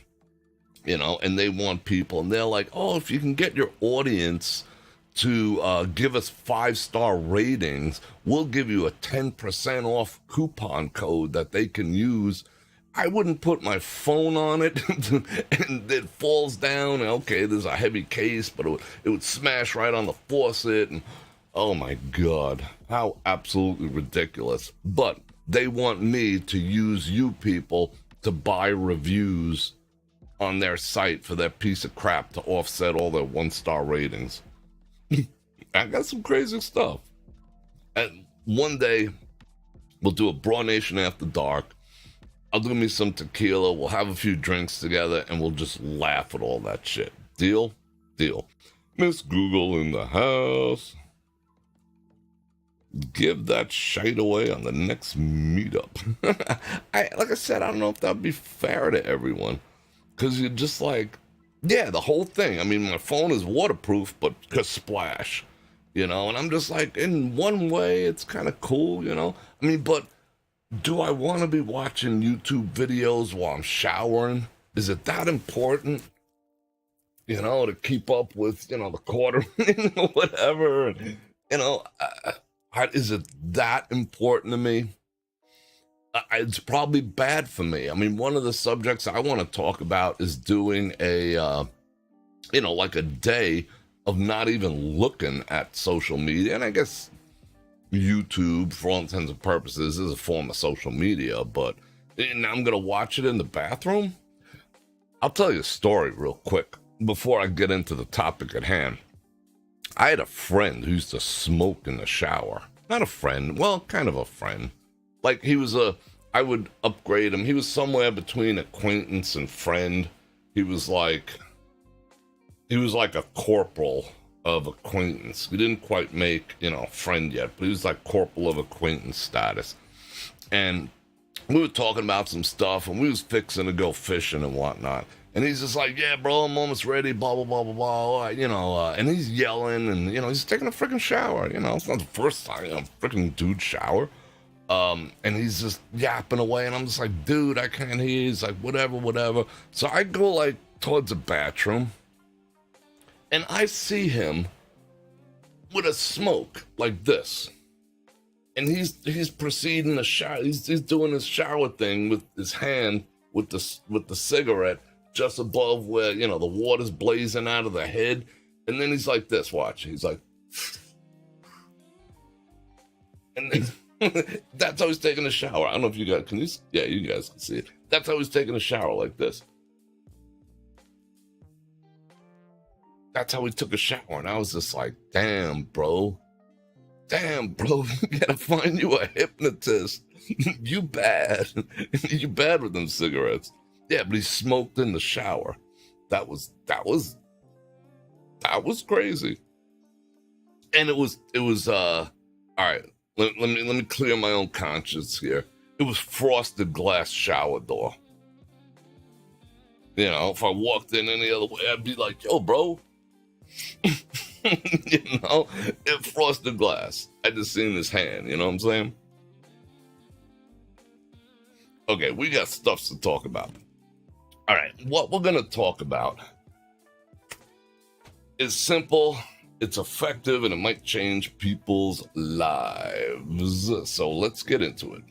and they want people, and they're like, oh, if you can get your audience to give us 5-star ratings, we'll give you a 10% off coupon code that they can use. I wouldn't put my phone on it and it falls down. And okay, there's a heavy case, but it would smash right on the faucet. And oh my God, how absolutely ridiculous. But they want me to use you people to buy reviews on their site for their piece of crap to offset all their 1-star ratings. I got some crazy stuff. And one day, we'll do a Brawl Nation After Dark. I'll do me some tequila. We'll have a few drinks together, and we'll just laugh at all that shit. Deal? Deal. Miss Google in the house. Give that shite away on the next meetup. Like I said, I don't know if that'd be fair to everyone. Because you're just like, yeah, the whole thing. I mean, my phone is waterproof, but splash, and I'm just like, in one way, it's kind of cool, I mean, but do I want to be watching YouTube videos while I'm showering? Is it that important? To keep up with, the quartering or whatever. Is it that important to me? It's probably bad for me. I mean, one of the subjects I want to talk about is doing a, like a day of not even looking at social media. And I guess YouTube, for all intents and purposes, is a form of social media, but I'm going to watch it in the bathroom. I'll tell you a story real quick before I get into the topic at hand. I had a friend who used to smoke in the shower. Not a friend, well, kind of a friend. Like, I would upgrade him. He was somewhere between acquaintance and friend. He was like a corporal of acquaintance. We didn't quite make, friend yet, but he was like corporal of acquaintance status. And we were talking about some stuff, and we was fixing to go fishing and whatnot. And he's just like, yeah, bro, I'm almost ready, blah, blah, blah, blah, blah, and he's yelling, and, he's taking a freaking shower, it's not the first time, freaking dude shower. And he's just yapping away, and I'm just like, dude, I can't hear you. He's like, whatever. So I go, like, towards the bathroom, and I see him with a smoke like this. And he's proceeding to shower. He's doing his shower thing with his hand with the cigarette just above where, the water's blazing out of the head. And then he's like this, watch. He's like, and then, that's how he's taking a shower. I don't know if you guys, you guys can see it. That's how he's taking a shower, like this. That's how he took a shower. And I was just like, damn, bro, you gotta find you a hypnotist. You bad. You bad with them cigarettes. Yeah, but he smoked in the shower. That was crazy. And it was all right, let me clear my own conscience here. It was frosted glass shower door. If I walked in any other way, I'd be like, yo, bro. It frosted glass. I just seen his hand, you know what I'm saying? Okay, we got stuff to talk about. All right, what we're going to talk about is simple, it's effective, and it might change people's lives. So let's get into it.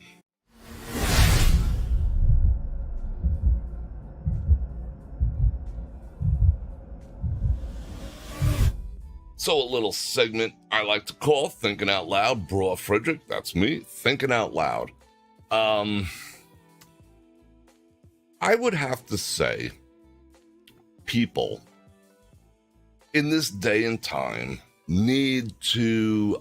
So a little segment I like to call Thinking Out Loud. Bror Fredrik, that's me, thinking out loud. I would have to say people in this day and time need to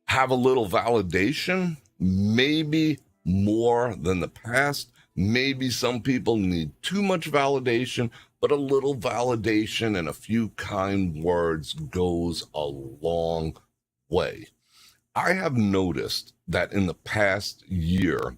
have a little validation, maybe more than the past. Maybe some people need too much validation, but a little validation and a few kind words goes a long way. I have noticed that in the past year,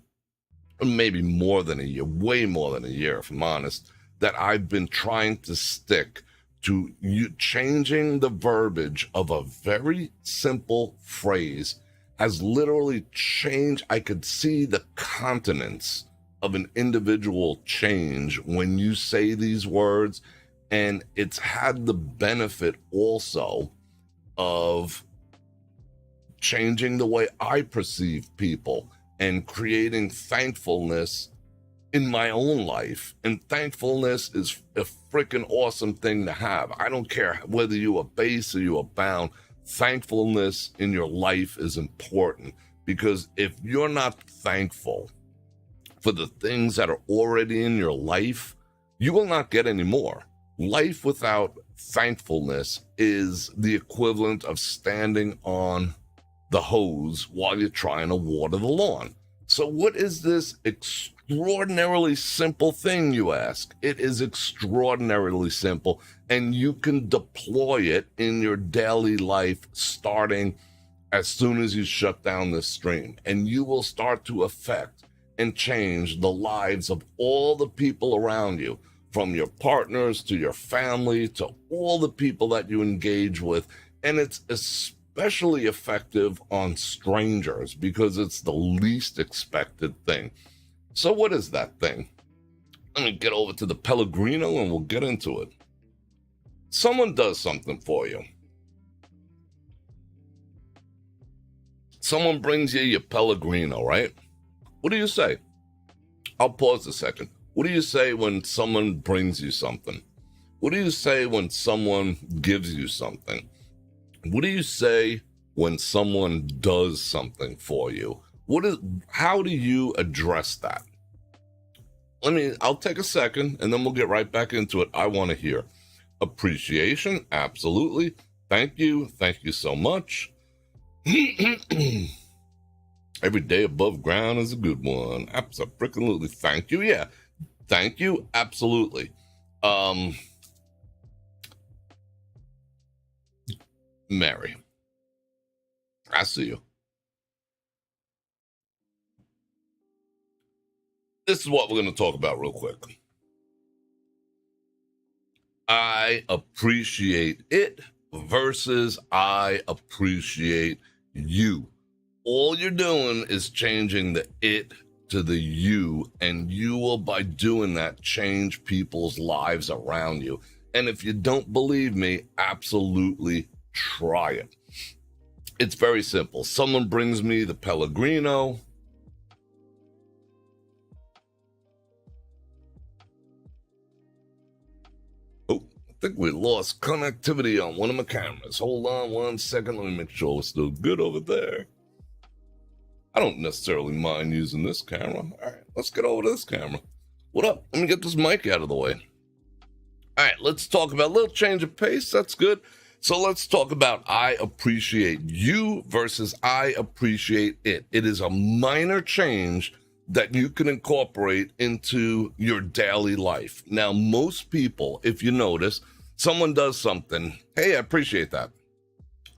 maybe more than a year, way more than a year, if I'm honest, that I've been trying to stick to changing the verbiage of a very simple phrase has literally changed. I could see the continents of an individual change when you say these words, and it's had the benefit also of changing the way I perceive people and creating thankfulness in my own life. And thankfulness is a freaking awesome thing to have. I don't care whether you are base or you are bound. Thankfulness in your life is important, because if you're not thankful for the things that are already in your life, you will not get any more. Life without thankfulness is the equivalent of standing on the hose while you're trying to water the lawn. So what is this extraordinarily simple thing, you ask? It is extraordinarily simple, and you can deploy it in your daily life starting as soon as you shut down this stream, and you will start to affect and change the lives of all the people around you, from your partners to your family to all the people that you engage with. And it's especially effective on strangers because it's the least expected thing. So what is that thing? Let me get over to the Pellegrino and we'll get into it. Someone does something for you. Someone brings you your Pellegrino, right? What do you say? I'll pause a second. What do you say when someone brings you something? What do you say when someone gives you something? What do you say when someone does something for you? How do you address that? I'll take a second and then we'll get right back into it. I want to hear. Appreciation, absolutely. Thank you so much. Every day above ground is a good one. Absolutely. Thank you. Yeah. Thank you. Absolutely. Mary, I see you. This is what we're going to talk about real quick. I appreciate it versus I appreciate you. All you're doing is changing the it to the you, and you will, by doing that, change people's lives around you. And if you don't believe me, absolutely try it. It's very simple. Someone brings me the Pellegrino. Oh, I think we lost connectivity on one of my cameras. Hold on 1 second. Let me make sure we're still good over there. I don't necessarily mind using this camera. All right, let's get over to this camera. What up? Let me get this mic out of the way. All right, let's talk about a little change of pace. That's good. So let's talk about I appreciate you versus I appreciate it. It is a minor change that you can incorporate into your daily life. Now, most people, if you notice, someone does something. Hey, I appreciate that.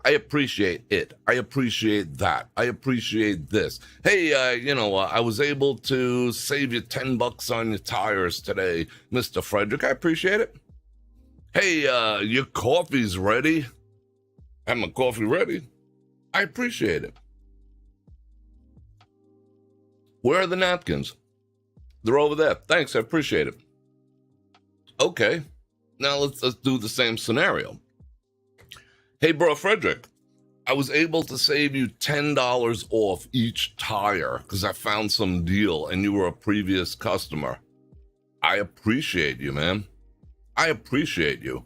I appreciate it. I appreciate that. I appreciate this. Hey, I was able to save you $10 on your tires today, Mr. Fredrik. I appreciate it. Hey, your coffee's ready. I have my coffee ready. I appreciate it. Where are the napkins? They're over there. Thanks, I appreciate it. Okay, now let's do the same scenario. Hey, Bror Fredrik, I was able to save you $10 off each tire because I found some deal and you were a previous customer. I appreciate you, man. I appreciate you.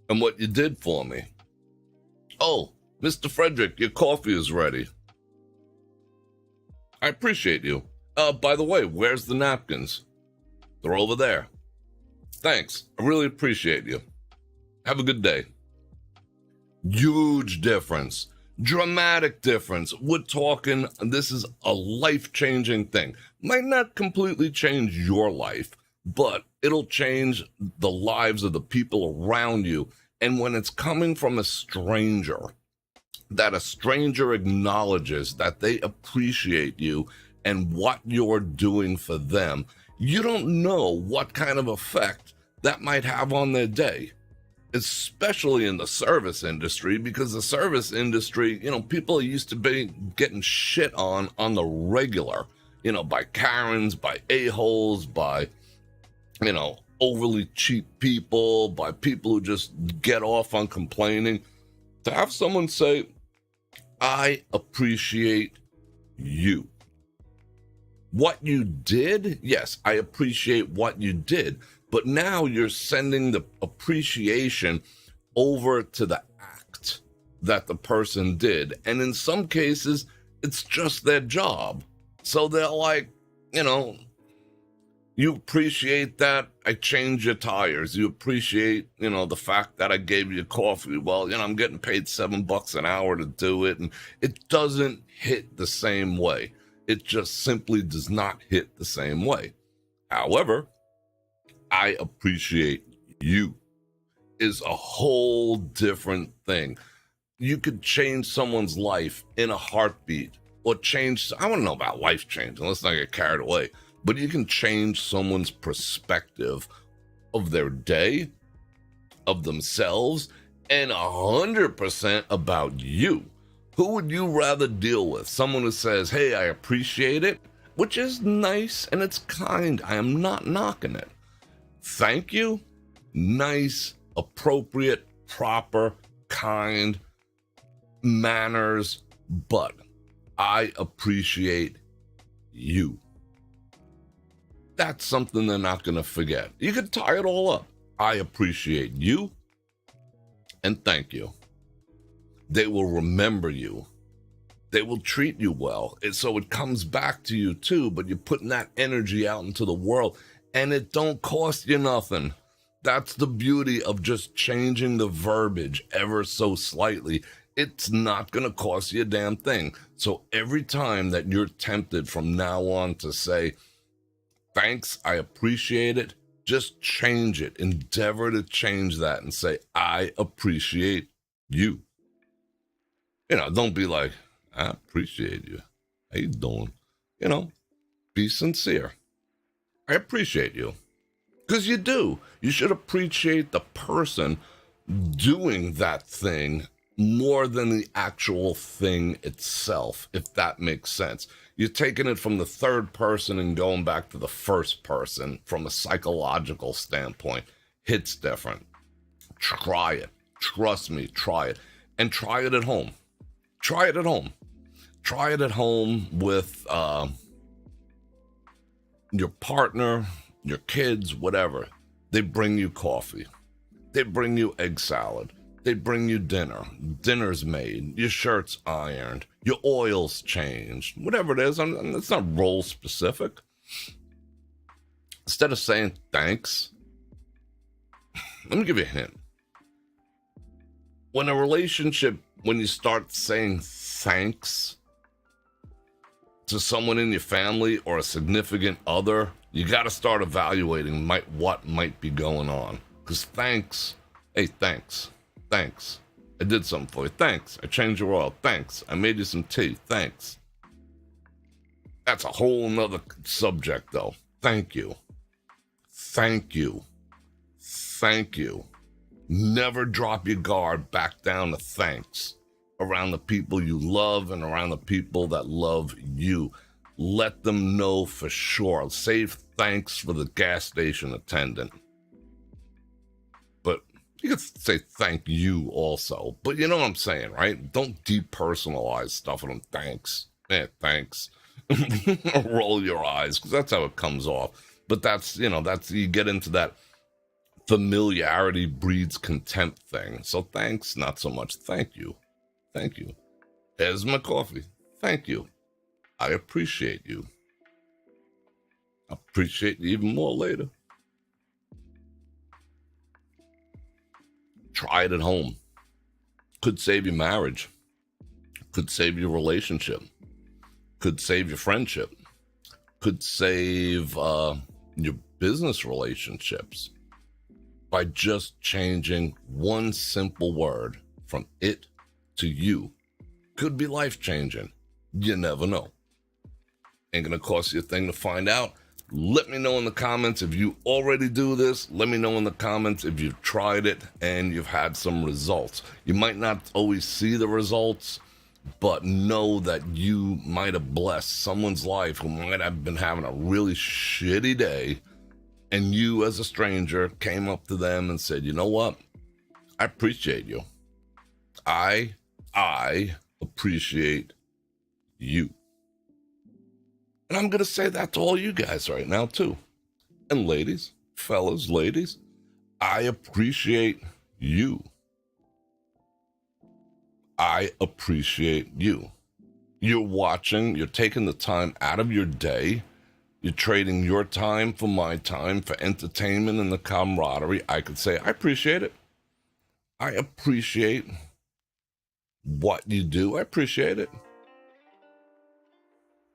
And what you did for me. Oh, Mr. Fredrik, your coffee is ready. I appreciate you. By the way, where's the napkins? They're over there. Thanks. I really appreciate you. Have a good day. Huge difference. Dramatic difference. We're talking, this is a life-changing thing. Might not completely change your life, but it'll change the lives of the people around you. And when it's coming from a stranger, that a stranger acknowledges that they appreciate you and what you're doing for them, you don't know what kind of effect that might have on their day. Especially in the service industry, because the service industry, people used to be getting shit on the regular, by Karens, by a-holes, by, overly cheap people, by people who just get off on complaining. To have someone say, I appreciate you. What you did, yes, I appreciate what you did. But now you're sending the appreciation over to the act that the person did. And in some cases, it's just their job. So they're like, You appreciate that I changed your tires. You appreciate, the fact that I gave you coffee. Well, I'm getting paid $7 an hour to do it, and it doesn't hit the same way. It just simply does not hit the same way. However, I appreciate you is a whole different thing. You could change someone's life in a heartbeat, or I want to know about life change, and let's not get carried away, but you can change someone's perspective of their day, of themselves, and 100% about you. Who would you rather deal with? Someone who says, hey, I appreciate it, which is nice and it's kind. I am not knocking it. Thank you, nice, appropriate, proper, kind, manners, but I appreciate you. That's something they're not going to forget. You can tie it all up. I appreciate you and thank you. They will remember you. They will treat you well. And so it comes back to you too, but you're putting that energy out into the world and it don't cost you nothing. That's the beauty of just changing the verbiage ever so slightly. It's not going to cost you a damn thing. So every time that you're tempted from now on to say, thanks, I appreciate it, just change it. Endeavor to change that and say, I appreciate you. Don't be like, I appreciate you. How you doing? Be sincere. I appreciate you. Because you do. You should appreciate the person doing that thing more than the actual thing itself, if that makes sense. You're taking it from the third person and going back to the first person from a psychological standpoint. Hits different. Try it. Trust me, try it. And try it at home. Try it at home. Try it at home with your partner, your kids, whatever. They bring you coffee. They bring you egg salad. They bring you dinner. Dinner's made. Your shirt's ironed. Your oil's changed. Whatever it is, it's not role specific. Instead of saying thanks, let me give you a hint. When you start saying thanks to someone in your family or a significant other, you got to start evaluating what might be going on. Because thanks, hey, thanks. Thanks. I did something for you. Thanks. I changed your oil. Thanks. I made you some tea. Thanks. That's a whole nother subject, though. Thank you. Thank you. Thank you. Never drop your guard back down to thanks around the people you love and around the people that love you. Let them know for sure. Save thanks for the gas station attendant. But you could say thank you also. But you know what I'm saying, right? Don't depersonalize stuff with them. Thanks. Thanks. Roll your eyes, because that's how it comes off. But that's you get into that familiarity breeds contempt thing. So thanks, not so much. Thank you. Thank you. Here's my coffee. Thank you. I appreciate you. Appreciate you even more later. Try it at home. Could save your marriage. Could save your relationship. Could save your friendship. Could save your business relationships by just changing one simple word from it to you. Could be life-changing. You never know. Ain't gonna cost you a thing to find out. Let me know in the comments if you already do this. Let me know in the comments if you've tried it and you've had some results. You might not always see the results, but know that you might have blessed someone's life who might have been having a really shitty day, and you as a stranger came up to them and said, you know what? I appreciate you. I appreciate you. And I'm going to say that to all you guys right now, too. And ladies, fellas, ladies, I appreciate you. I appreciate you. You're watching, you're taking the time out of your day You're trading your time for my time for entertainment and the camaraderie. I could say, I appreciate it. I appreciate what you do. I appreciate it.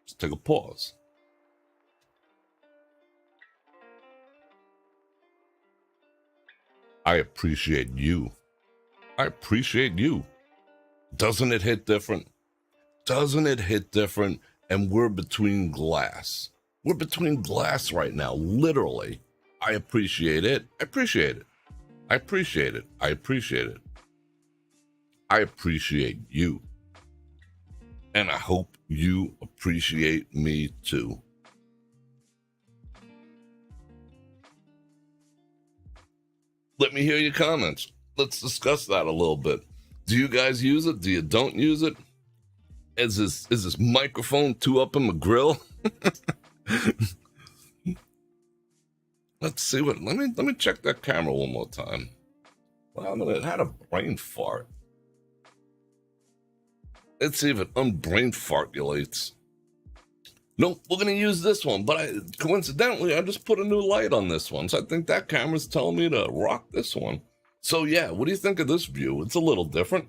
Let's take a pause. I appreciate you. I appreciate you. Doesn't it hit different? Doesn't it hit different? And we're between glass. We're between glass right now, literally. I appreciate it. I appreciate it. I appreciate it. I appreciate it. I appreciate you. And I hope you appreciate me too. Let me hear your comments. Let's discuss that a little bit. Do you guys use it? Do you don't use it? Is this microphone too up in the grill? Let's see what. Let me check that camera one more time. Well, it had a brain fart. Let's see if it unbrain fartulates. Nope, we're gonna use this one, but coincidentally, I just put a new light on this one, so I think that camera's telling me to rock this one. So yeah, what do you think of this view? It's a little different.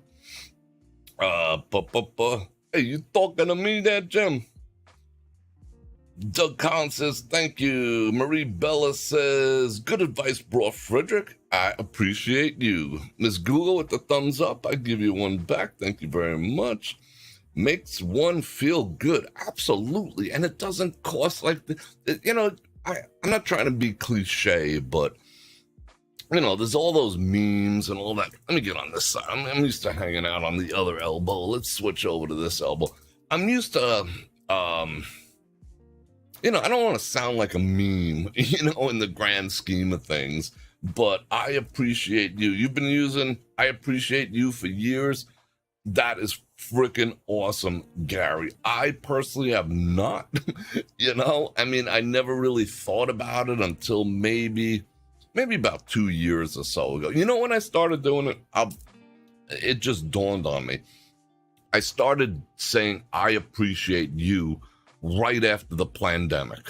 Hey, you talking to me there, Jim? Doug Collins says, thank you. Marie Bella says, good advice, Bror Fredrik. I appreciate you. Miss Google with the thumbs up. I give you one back. Thank you very much. Makes one feel good. Absolutely. And it doesn't cost like, I'm not trying to be cliche, but, there's all those memes and all that. Let me get on this side. I'm used to hanging out on the other elbow. Let's switch over to this elbow. I'm used to, I don't want to sound like a meme, in the grand scheme of things, but I appreciate you. You've been using I appreciate you for years. That is freaking awesome, Gary. I personally have not, I never really thought about it until maybe about 2 years or so ago. When I started doing it, it just dawned on me. I started saying, I appreciate you right after the pandemic,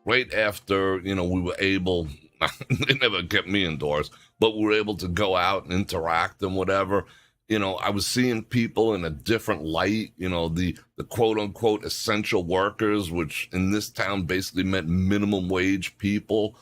right after, we were able, it never kept me indoors, but we were able to go out and interact and whatever. I was seeing people in a different light, the quote unquote essential workers, which in this town basically meant minimum wage people.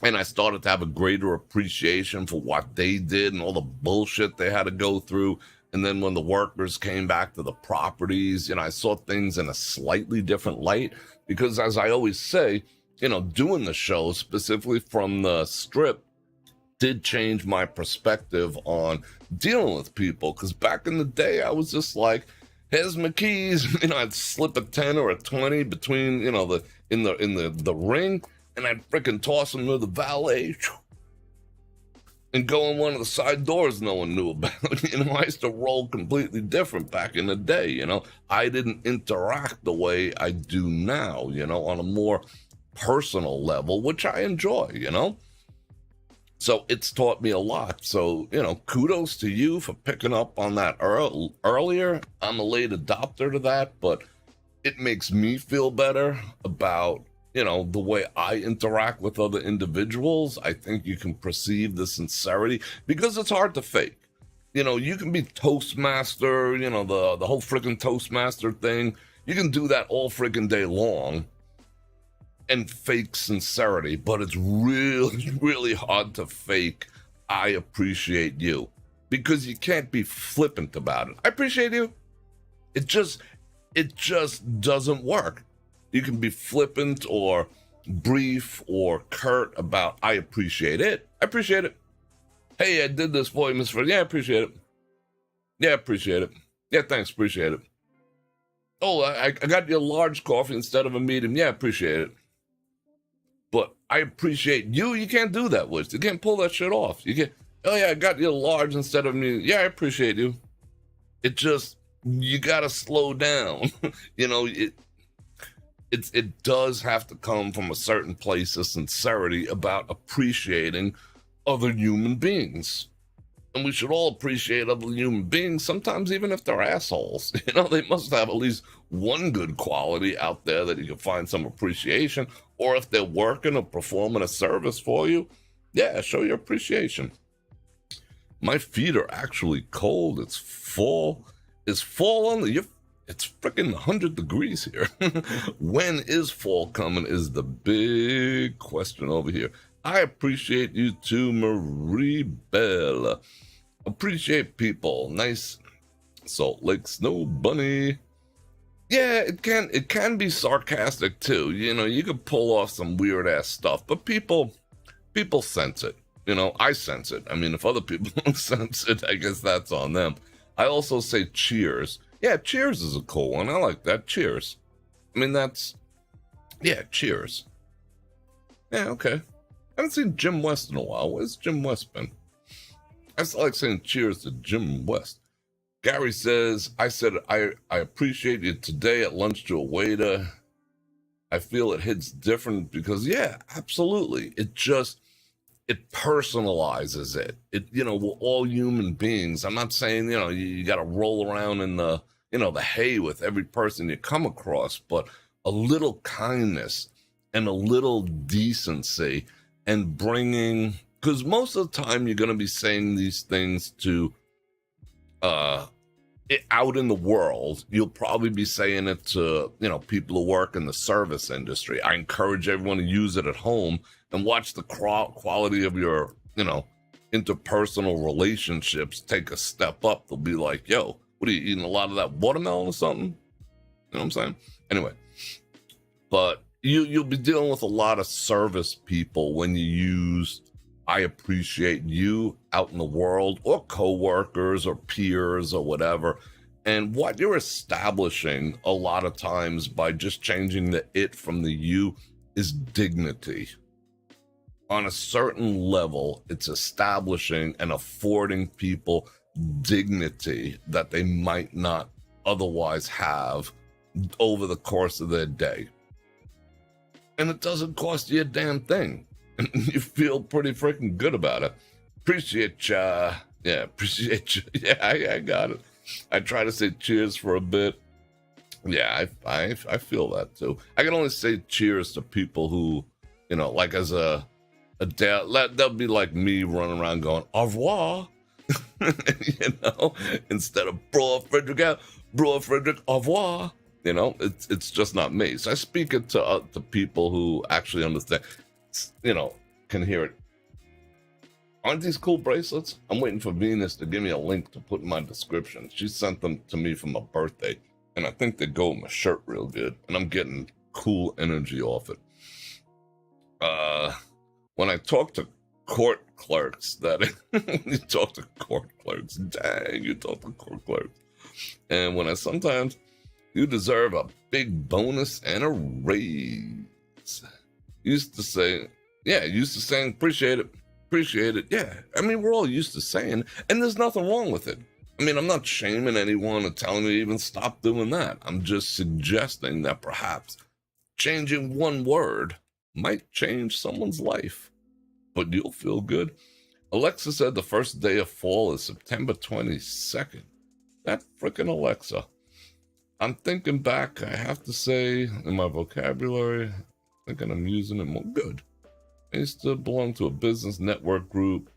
And I started to have a greater appreciation for what they did and all the bullshit they had to go through. And then when the workers came back to the properties, I saw things in a slightly different light because, as I always say, doing the show specifically from the strip did change my perspective on dealing with people. Because back in the day, I was just like, here's my keys. I'd slip a 10 or a 20 between, in the ring, and I'd freaking toss them to the valet and go in one of the side doors no one knew about. I used to roll completely different back in the day. I didn't interact the way I do now, on a more personal level, which I enjoy, So it's taught me a lot. So, kudos to you for picking up on that earlier. I'm a late adopter to that, but it makes me feel better about, the way I interact with other individuals. I think you can perceive the sincerity because it's hard to fake. You can be Toastmaster, the whole freaking Toastmaster thing. You can do that all freaking day long and fake sincerity, but it's really, really hard to fake I appreciate you because you can't be flippant about it. I appreciate you. It just doesn't work. You can be flippant or brief or curt about I appreciate it. I appreciate it. Hey, I did this for you, Miss Fred. Yeah, I appreciate it. Yeah, I appreciate it. Yeah, thanks, appreciate it. Oh, I got you a large coffee instead of a medium. Yeah, I appreciate it. But I appreciate you. You can't do that with. You can't pull that shit off. You can't. Oh yeah, I got you a large instead of me. Yeah, I appreciate you. It just, you gotta slow down. It does have to come from a certain place of sincerity about appreciating other human beings. And we should all appreciate other human beings, sometimes even if they're assholes. You know, they must have at least one good quality out there that you can find some appreciation. Or if they're working or performing a service for you, yeah, show your appreciation. My feet are actually cold. It's fall. It's fall on the... It's freaking 100 degrees here. When is fall coming is the big question over here. I appreciate you too, Marie Belle. Appreciate people. Nice Salt Lake Snow Bunny. Yeah, it can be sarcastic too. You know, you could pull off some weird ass stuff, but people sense it. You know, I sense it. I mean, if other people don't sense it, I guess that's on them. I also say cheers. Yeah, cheers is a cool one. I like that. Cheers. I mean, yeah, cheers. Yeah, okay. I haven't seen Jim West in a while. Where's Jim West been? I still like saying cheers to Jim West. Gary says, I said, I appreciate you today at lunch to a waiter. I feel it hits different because, yeah, absolutely. It personalizes it. You know, we're all human beings. I'm not saying, you know, you got to roll around in the hay with every person you come across, but a little kindness and a little decency and bringing, because most of the time you're going to be saying these things to, out in the world, you'll probably be saying it to, you know, people who work in the service industry. I encourage everyone to use it at home and watch the quality of your, you know, interpersonal relationships take a step up. They'll be like, yo, what are you eating, a lot of that watermelon or something? You know what I'm saying? Anyway, but you'll be dealing with a lot of service people when you use I appreciate you out in the world, or coworkers or peers or whatever. And what you're establishing a lot of times by just changing the it from the you is dignity. On a certain level, it's establishing and affording people dignity that they might not otherwise have over the course of their day. And it doesn't cost you a damn thing. And you feel pretty freaking good about it. Appreciate ya. Yeah, appreciate you. Yeah, I got it. I try to say cheers for a bit. Yeah, I feel that too. I can only say cheers to people who, you know, like as a dad, that'll be like me running around going, au revoir. You know, instead of Bror Fredrik, Bror Fredrik, au revoir. You know, it's just not me. So I speak it to people who actually understand, you know, can hear it. Aren't these cool bracelets? I'm waiting for Venus to give me a link to put in my description. She sent them to me for my birthday, and I think they go with my shirt real good, and I'm getting cool energy off it. When I talk to court clerks, you talk to court clerks, dang, you talk to court clerks. And when sometimes you deserve a big bonus and a raise. Used to saying, appreciate it. Yeah, I mean, we're all used to saying, and there's nothing wrong with it. I mean, I'm not shaming anyone or telling you to even stop doing that. I'm just suggesting that perhaps changing one word might change someone's life, but you'll feel good. Alexa said the first day of fall is September 22nd. That frickin' Alexa. I'm thinking back, I have to say, in my vocabulary, thinking I'm using it more good. I used to belong to a business network group,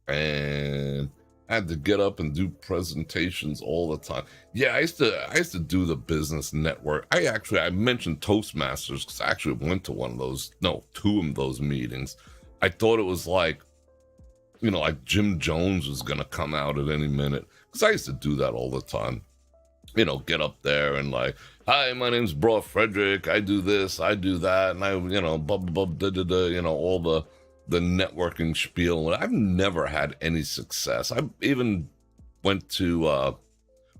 and I had to get up and do presentations all the time. Yeah, I used to do the business network. I mentioned Toastmasters because I actually went to two of those meetings. I thought it was like, you know, like Jim Jones was going to come out at any minute, because I used to do that all the time. You know, get up there and like, hi, my name's Bror Fredrik. I do this, I do that, and I, you know, blah, blah, blah, da, da, da, you know, all the networking spiel. I've never had any success. I even went to,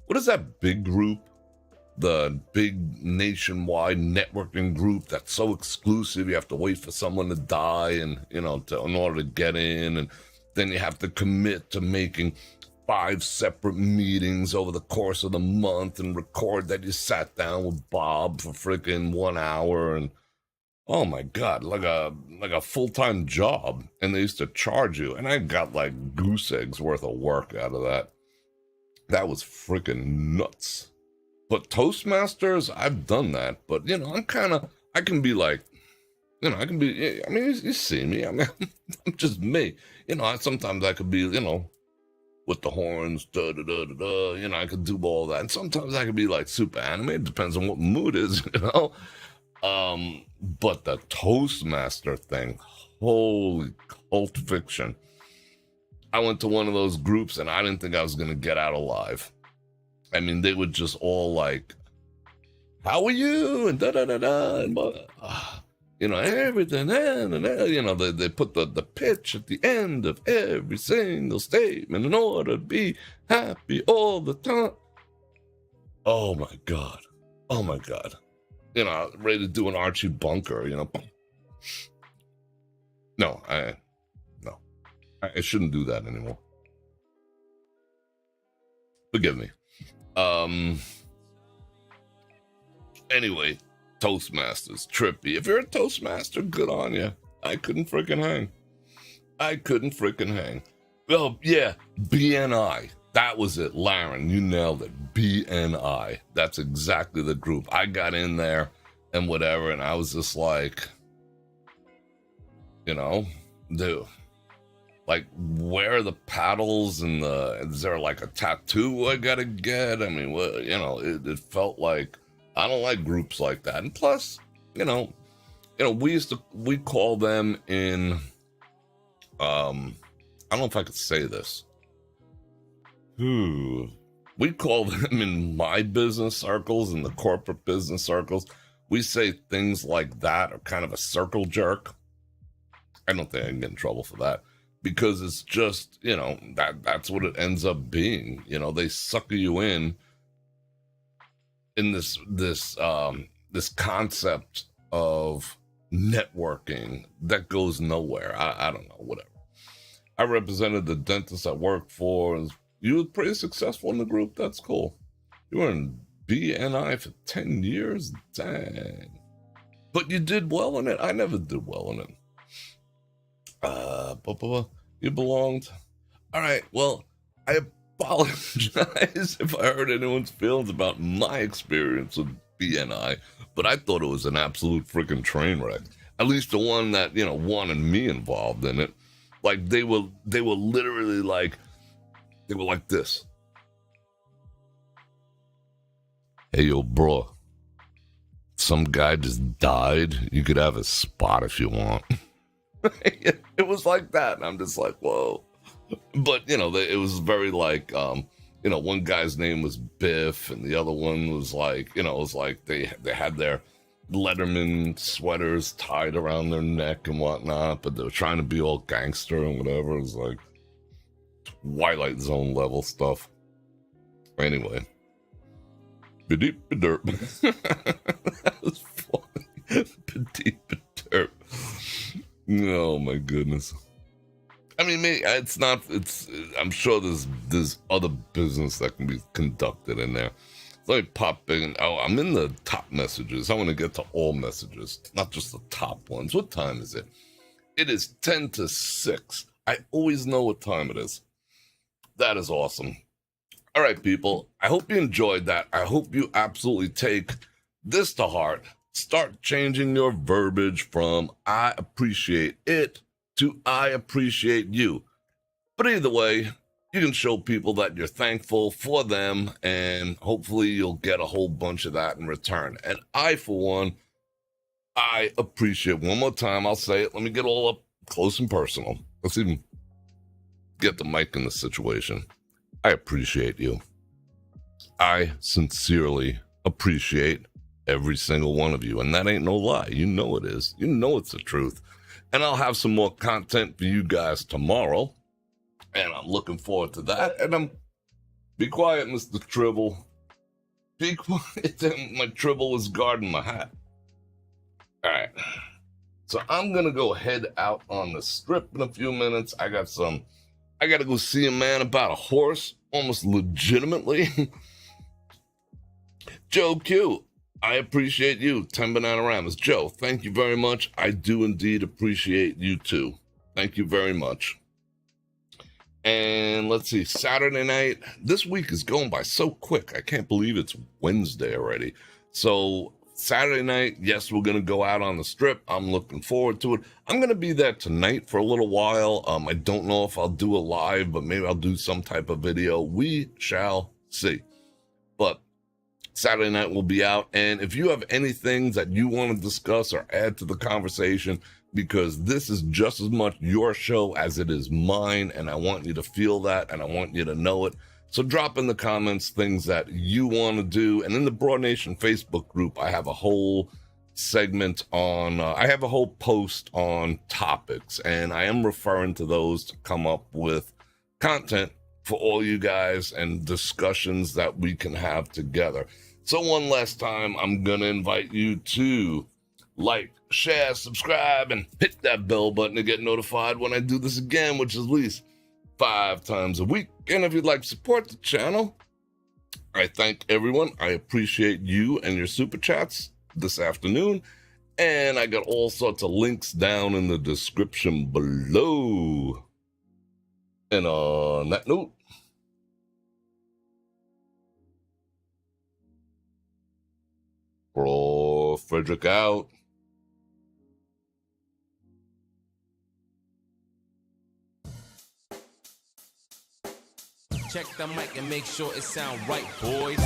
what is that big group? The big nationwide networking group that's so exclusive, you have to wait for someone to die and, you know, in order to get in. And then you have to commit to making 5 separate meetings over the course of the month and record that you sat down with Bob for freaking 1 hour. And Oh my God, like a full-time job, and they used to charge you, and I got like goose eggs worth of work out of that. That was freaking nuts. But Toastmasters, I've done that, but you know, I can be like, you know, I can be, I mean, you see me, I mean, I'm just me. You know, sometimes I could be, you know, with the horns, da da da da da, you know, I could do all that. And sometimes I could be like super animated, depends on what mood is, you know. But the Toastmaster thing, holy cult fiction. I went to one of those groups and I didn't think I was going to get out alive. I mean, they would just all like, how are you? And da da da da. And, you know, everything. You know, they put the pitch at the end of every single statement in order to be happy all the time. Oh my God. Oh my God. You know, ready to do an Archie Bunker, you know. No, I shouldn't do that anymore. Forgive me. Anyway, Toastmasters, trippy. If you're a Toastmaster, good on you. I couldn't freaking hang. Well, yeah, BNI. That was it, Laren. You nailed it. BNI. That's exactly the group. I got in there and whatever, and I was just like, you know, dude, like, where are the paddles and is there like a tattoo I gotta get? I mean, well, you know, it felt like, I don't like groups like that. And plus, you know, we call them in, I don't know if I could say this. We call them in my business circles, in the corporate business circles, we say things like that are kind of a circle jerk. I don't think I can get in trouble for that because it's just, you know, that's what it ends up being. You know, they sucker you in this concept of networking that goes nowhere. I don't know, whatever. I represented the dentist I worked for. You were pretty successful in the group. That's cool. You were in BNI for 10 years? Dang. But you did well in it. I never did well in it. You belonged. All right, well, I apologize if I hurt anyone's feelings about my experience with BNI, but I thought it was an absolute freaking train wreck. At least the one that, you know, wanted me involved in it. Like, they were literally like, they were like this. Hey, yo, bro, some guy just died. You could have a spot if you want. It was like that. And I'm just like, whoa. But, you know, it was very like, you know, one guy's name was Biff and the other one was like, you know, it was like they had their Leatherman sweaters tied around their neck and whatnot, but they were trying to be all gangster and whatever. It was like Twilight Zone level stuff. Anyway. Ba-deep-ba-derp. That was funny. Ba-deep-ba-derp. Oh my goodness. I mean, I'm sure there's other business that can be conducted in there. Let me pop in. Oh, I'm in the top messages. I want to get to all messages, not just the top ones. What time is it? It is 10 to 6. I always know what time it is. That is awesome. All right, people. I hope you enjoyed that. I hope you absolutely take this to heart. Start changing your verbiage from I appreciate it to I appreciate you. But either way, you can show people that you're thankful for them, and hopefully you'll get a whole bunch of that in return. And I, for one, I appreciate, one more time, I'll say it. Let me get all up close and personal. Let's even get the mic in the situation. I appreciate you. I sincerely appreciate every single one of you. And that ain't no lie. You know it is. You know it's the truth. And I'll have some more content for you guys tomorrow. And I'm looking forward to that. And be quiet, Mr. Tribble. Be quiet. My Tribble was guarding my hat. All right. So I'm going to go head out on the strip in a few minutes. I got to go see a man about a horse, almost legitimately. Joe Q, I appreciate you, 10 Bananagramas. Joe, thank you very much. I do indeed appreciate you too. Thank you very much. And let's see, Saturday night. This week is going by so quick. I can't believe it's Wednesday already. So Saturday night, yes, we're going to go out on the strip. I'm looking forward to it. I'm going to be there tonight for a little while. I don't know if I'll do a live, but maybe I'll do some type of video. We shall see. But Saturday night we'll be out. And if you have any things that you want to discuss or add to the conversation, because this is just as much your show as it is mine, and I want you to feel that, and I want you to know it. So drop in the comments things that you want to do. And in the Broad Nation Facebook group, I have a whole segment on, I have a whole post on topics, and I am referring to those to come up with content for all you guys and discussions that we can have together. So one last time, I'm going to invite you to like, share, subscribe, and hit that bell button to get notified when I do this again, which is at least 5 times a week. And if you'd like to support the channel, I thank everyone. I appreciate you and your super chats this afternoon. And I got all sorts of links down in the description below. And on that note, Bror Fredrik out. Check the mic and make sure it sound right, boys.